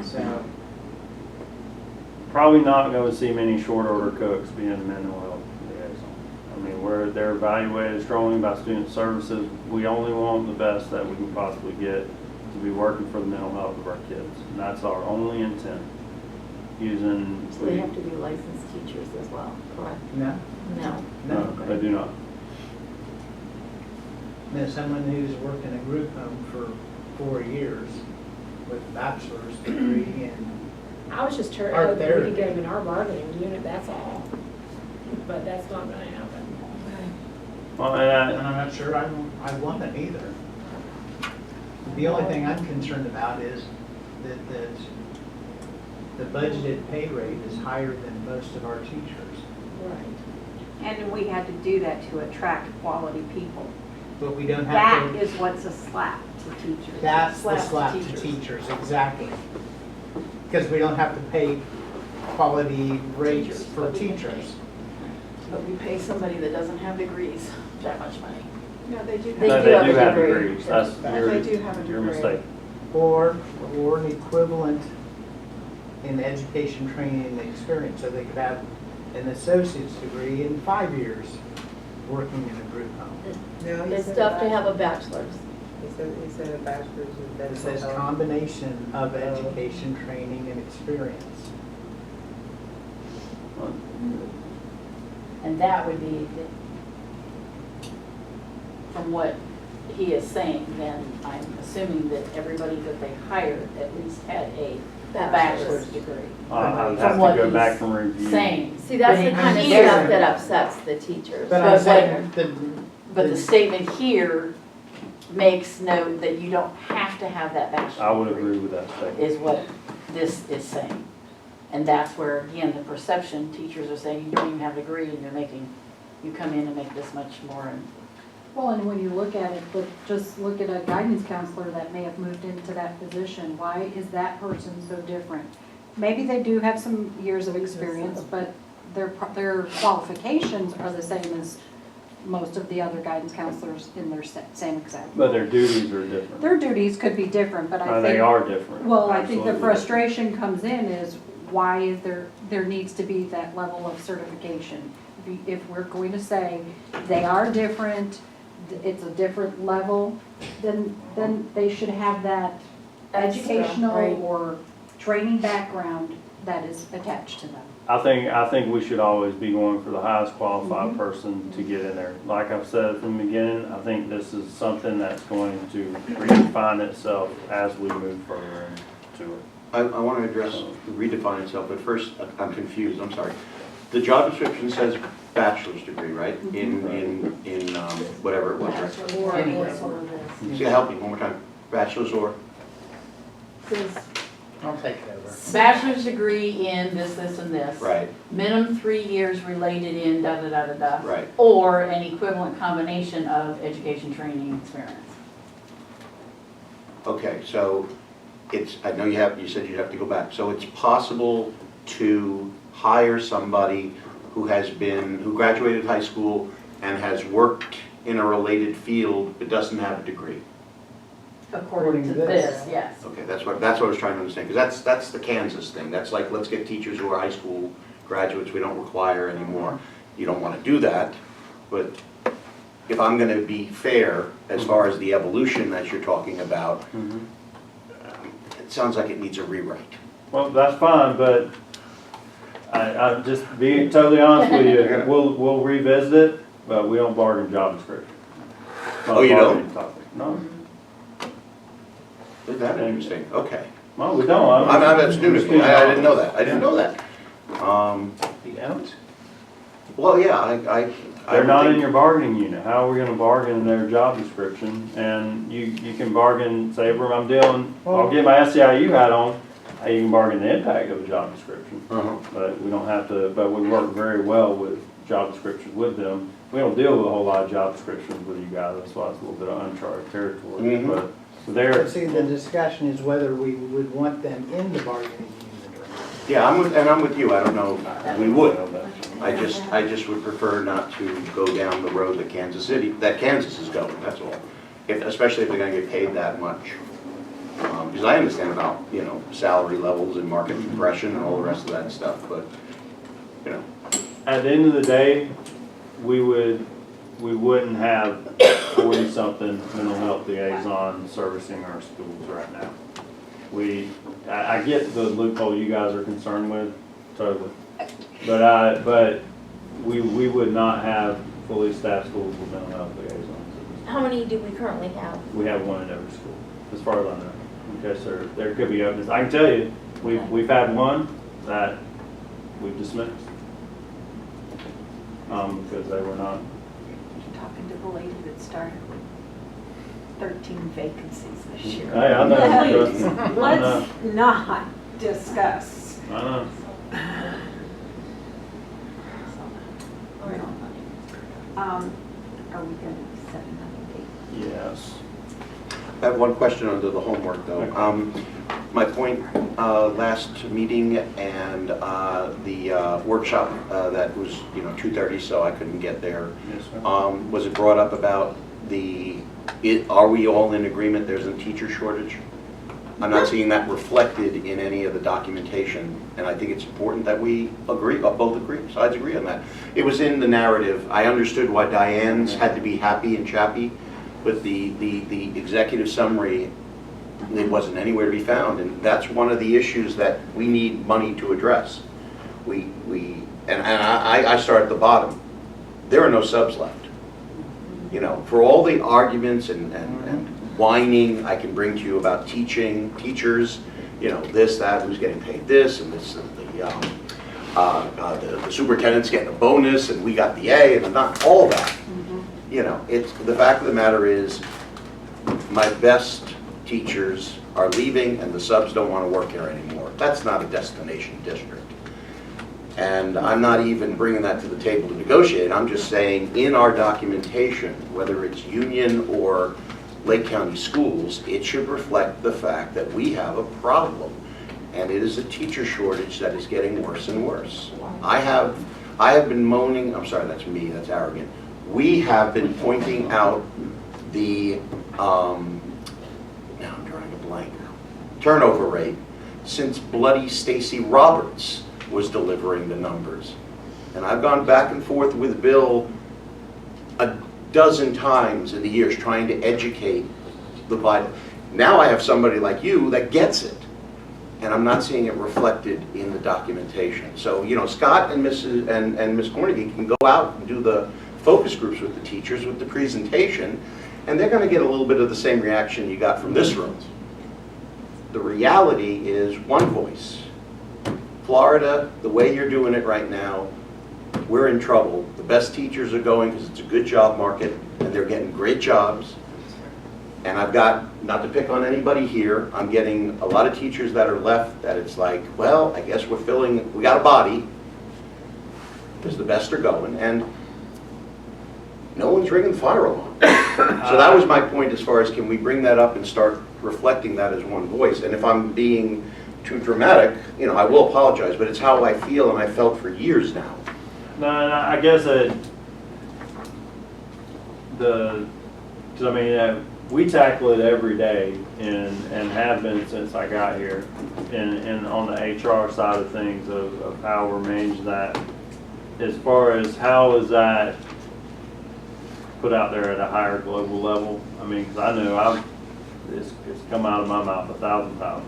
So, Probably not going to see many short order cooks being a mental health liaison. I mean, they're evaluated strongly by student services. We only want the best that we can possibly get to be working for the mental health of our kids. And that's our only intent. So they have to be licensed teachers as well, correct? no, No. No, they do not. there's someone who's worked in a group home for 4 years with a bachelor's degree in I was just Art hoping we therapy. could get them in our bargaining unit, that's all. But that's not gonna happen. Well, and I'm not sure I want it either. The only thing I'm concerned about is that the budgeted pay rate is higher than most of our teachers. Right. And we had to do that to attract quality people. But we don't have That to, is what's a slap to teachers. that's the slap to teachers, exactly. Because we don't have to pay quality rates for teachers. But we pay somebody that doesn't have degrees that much money. No, they do. They no, do they have do a have degree. degrees. That's They do have a your degree. mistake. Or an equivalent in education, training, and experience. So they could have an associate's degree in 5 years working in a group home. No, he It's said tough to have a bachelor's. bachelor's. He said a bachelor's in It mental says health. combination of education, training, and experience. And that would be, from what he is saying, then I'm assuming that everybody that they hired at least had a bachelor's degree. I'll From have what to go he's back and review. Saying. See, that's the But kind of he- stuff that upsets the teachers. But But I'm saying, But the statement here makes note that you don't have to have that bachelor's degree. I would agree with that statement. Is what this is saying. And that's where, again, the perception, teachers are saying, you don't even have a degree and you come in and make this much more. And Well, and when you look at it, just look at a guidance counselor that may have moved into that position. Why is that person so different? Maybe they do have some years of experience, but their qualifications are the same as most of the other guidance counselors in their same exact. But their duties are different. Their duties could be different, but I think. They are different. Well, I think the Absolutely. frustration comes in is why is there needs to be that level of certification. If we're going to say they are different, it's a different level, then they should have that Extra, educational right. or training background that is attached to them. I think we should always be going for the highest qualified person to get in there. Like I've said from the beginning, I think this is something that's going to redefine itself as we move further into it. I want to address redefine itself, but first, I'm confused, I'm sorry. The job description says bachelor's degree, right? In whatever it was, right? Or Anyway. some of this. See, help me, one more time. Bachelor's or? I'll take it over. Bachelor's degree in this, and this. Right, Minimum 3 years related in da-da-da-da-da. right. Or an equivalent combination of education, training, experience. Okay, so it's, I know you said you'd have to go back. So it's possible to hire somebody who graduated high school and has worked in a related field but doesn't have a degree? According to this, yes. Okay, that's what I was trying to understand, because that's the Kansas thing. That's like, let's get teachers who are high school graduates we don't require anymore. You don't want to do that, but if I'm going to be fair as far as the evolution that you're talking about, it sounds like it needs a rewrite. Well, that's fine, but I'm just being totally honest with you, we'll revisit it, but we don't bargain job description. Oh, you don't? No. Isn't that interesting? Okay. No, we don't. That's new to me. I didn't know that. I didn't know that. You don't? Well, yeah, I They're not in think- your bargaining unit. How are we gonna bargain their job description? And you can bargain, say, where I'm dealing, I'll get my SEIU hat on, you can bargain the impact of a job description. But we don't have to, but we work very well with job descriptions with them. We don't deal with a whole lot of job descriptions with you guys, that's why it's a little bit of uncharted territory. But they're, See, the discussion is whether we would want them in the bargaining unit or not. Yeah, I'm with you. I don't know if we would. I just would prefer not to go down the road that Kansas is going, that's all. Especially if they're gonna get paid that much. Because I understand about, salary levels and market compression and all the rest of that stuff, but, at the end of the day, we wouldn't have 40-something mental health liaisons servicing our schools right now. I get the loophole you guys are concerned with, totally. But we would not have fully staffed schools with mental health liaisons. How many do we currently have? We have one in every school, as far as I know. Okay, so there could be openings. I can tell you, we've had one that we've dismissed. Because they were not. Talking to the lady that started with 13 vacancies this year. Hey, I know. Please, let's not discuss. I know. Are we going to set another date? Yes. I have one question under the homework, though. My point last meeting and the workshop that was 2:30, so I couldn't get there. Yes, sir. Was it brought up about are we all in agreement there's a teacher shortage? I'm not seeing that reflected in any of the documentation, and I think it's important that we sides agree on that. It was in the narrative. I understood why Diane's had to be happy and chappy, but the executive summary, it wasn't anywhere to be found, and that's one of the issues that we need money to address. I start at the bottom. There are no subs left. For all the arguments and whining I can bring to you about teachers, this, that, who's getting paid this, and this, and the superintendent's getting a bonus, and we got the A, and not all that. It's the fact of the matter is, my best teachers are leaving, and the subs don't want to work here anymore. That's not a destination district. And I'm not even bringing that to the table to negotiate. I'm just saying, in our documentation, whether it's union or Lake County Schools, it should reflect the fact that we have a problem. And it is a teacher shortage that is getting worse and worse. I have been moaning, I'm sorry, that's me, that's arrogant. We have been pointing out the, now I'm drawing a blank, turnover rate since bloody Stacey Roberts was delivering the numbers. And I've gone back and forth with Bill dozen times in the years trying to educate the vital. Now I have somebody like you that gets it, and I'm not seeing it reflected in the documentation. So, you know, Scott and Ms. Cornegie can go out and do the focus groups with the teachers with the presentation, and they're going to get a little bit of the same reaction you got from this room. The reality is one voice. Florida, the way you're doing it right now, we're in trouble. The best teachers are going because it's a good job market, and they're getting great jobs. And I've got, not to pick on anybody here, I'm getting a lot of teachers that are left that it's like, well, I guess we got a body, because the best are going, and no one's ringing the fire alarm. So that was my point as far as can we bring that up and start reflecting that as one voice. And if I'm being too dramatic, you know, I will apologize, but it's how I feel and I felt for years now. No, I guess because I mean, we tackle it every day and have been since I got here, and on the HR side of things of how we're managing that. As far as how is that put out there at a higher global level, I mean, because I know it's come out of my mouth 1,000 times.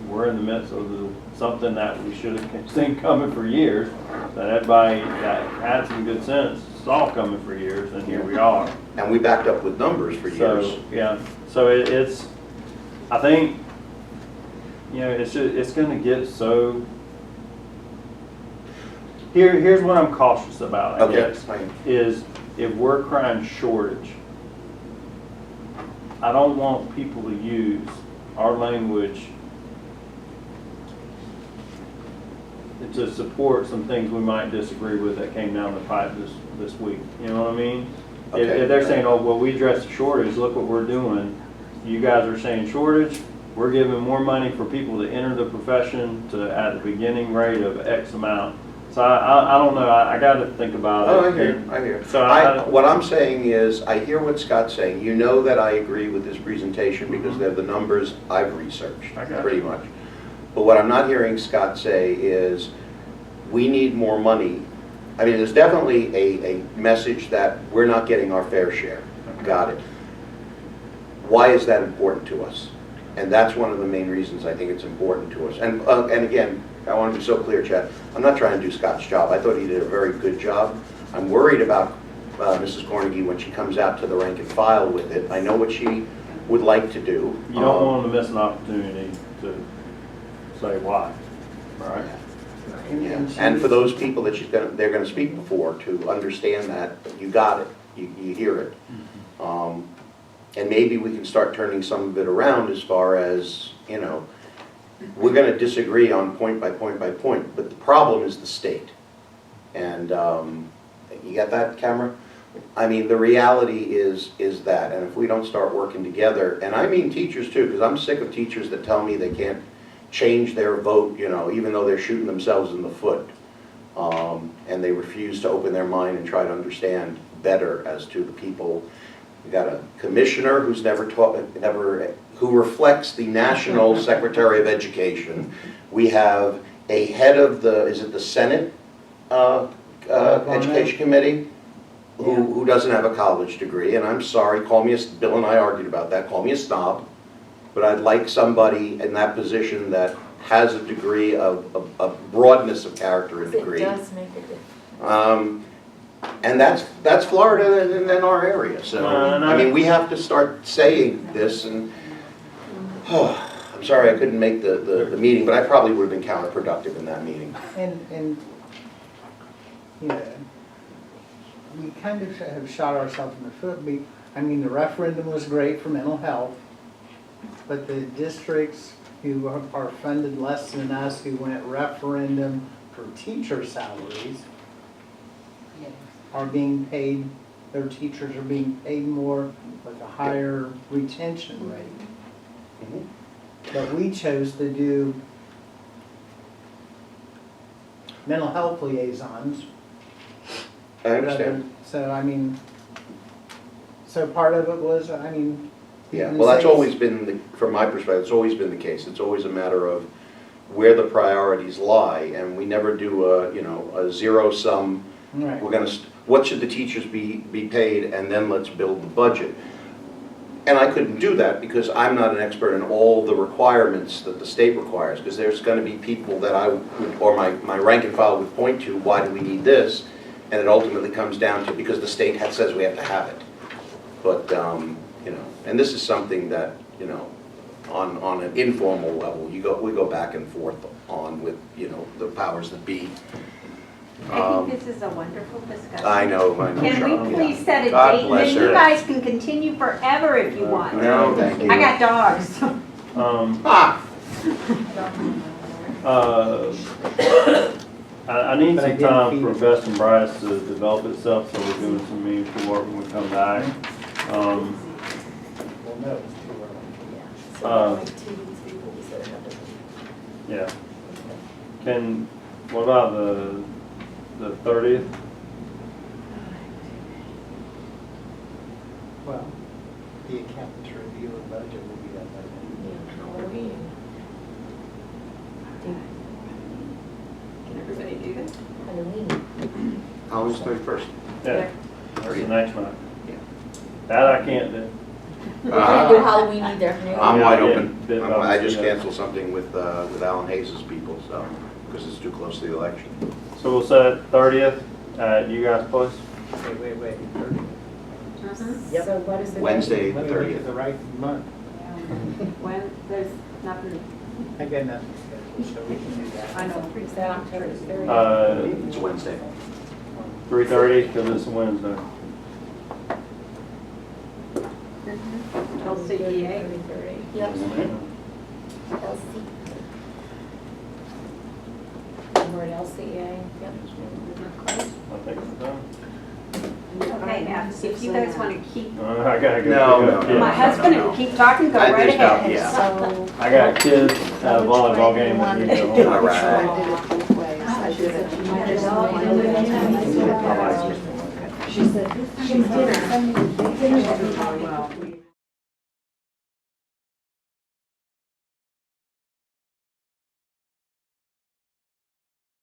We're in the midst of something that we should have seen coming for years, that everybody that had some good sense saw coming for years, and here we are. And we backed up with numbers for years. So, yeah, so it's, I think, you know, it's going to get so, here's what I'm cautious about, I guess, is if we're crying shortage, I don't want people to use our language to support some things we might disagree with that came down the pipe this week. You know what I mean? Okay. If they're saying, oh, well, we addressed the shortage, look what we're doing. You guys are saying shortage, we're giving more money for people to enter the profession at the beginning rate of X amount. So I don't know, I got to think about it. Oh, I hear. So what I'm saying is, I hear what Scott's saying. You know that I agree with this presentation because they're the numbers I've researched, pretty much. But what I'm not hearing Scott say is, we need more money. I mean, there's definitely a message that we're not getting our fair share. Got it. Why is that important to us? And that's one of the main reasons I think it's important to us. And again, I want to be so clear, Chad, I'm not trying to do Scott's job. I thought he did a very good job. I'm worried about Mrs. Cornegie when she comes out to the rank and file with it. I know what she would like to do. You don't want to miss an opportunity to say why, right? Yeah. And for those people that they're going to speak before, to understand that you got it, you hear it. And maybe we can start turning some of it around as far as, you know, we're going to disagree on point by point by point, but the problem is the state. And you got that, camera? I mean, the reality is that, and if we don't start working together, and I mean teachers too, because I'm sick of teachers that tell me they can't change their vote, you know, even though they're shooting themselves in the foot. And they refuse to open their mind and try to understand better as to the people. We got a commissioner who's who reflects the National Secretary of Education. We have a head of is it the Senate Education Committee, who doesn't have a college degree. And I'm sorry, Bill and I argued about that, call me a snob. But I'd like somebody in that position that has a degree of broadness of character and degree. It does make a difference. And that's Florida and our area. So I mean, we have to start saying this. And I'm sorry I couldn't make the meeting, but I probably would have been counterproductive in that meeting. And you know, we kind of have shot ourselves in the foot. I mean, the referendum was great for mental health. But the districts who are funded less than us, who went referendum for teacher salaries, are being paid, their teachers are being paid more with a higher retention rate. But we chose to do mental health liaisons. I understand. So, I mean, so part of it was, I mean, yeah, well, that's always been, from my perspective, it's always been the case. It's always a matter of where the priorities lie, and we never do a zero-sum Right. We're gonna, what should the teachers be paid, and then let's build the budget. And I couldn't do that because I'm not an expert in all the requirements that the state requires, because there's gonna be people that I would, or my rank and file would point to, why do we need this? And it ultimately comes down to, because the state says we have to have it. But, you know, and this is something that, you know, on an informal level, we go back and forth on with, you know, the powers that be. I think this is a wonderful discussion. I know. Can Charlie. we please set a God date, and bless then her. you guys can continue forever if you want. No, thank you. I got dogs. I need But I some didn't time feed for it. Best and Brightest to develop itself, so we're doing some meaningful work when we come back. Well, no, it's too early. So like 2 weeks before we set it up. Yeah. What about the 30th? Well, the accountant's review of budget will be done by then. Yeah, Halloween. Can everybody do that? Halloween. Halloween's 31st. Yeah. Or the next month? That I can't do. We can't do Halloween either. I'm wide Yeah, open. yeah. I just canceled something with Alan Hayes's people, so, because it's too close to the election. So we'll set 30th at you guys' place? Wait, 30. Yep. So what is the? Wednesday, the Let me look at 30th. the right month. When, there's nothing, I got nothing scheduled, so we can do that. I know. Is that October 30th? It's Wednesday. 3:30, because it's Wednesday. LCEA. 30:30. Yep. We're at LCEA. I think it's done. Okay, now, if you guys want to keep, I gotta go. No, pick up no, my kids. husband and keep talking, go I right just don't- ahead. yeah. So. I got kids at a volleyball game that need to go home. All right. I did it both ways. I did it. She said, She did it.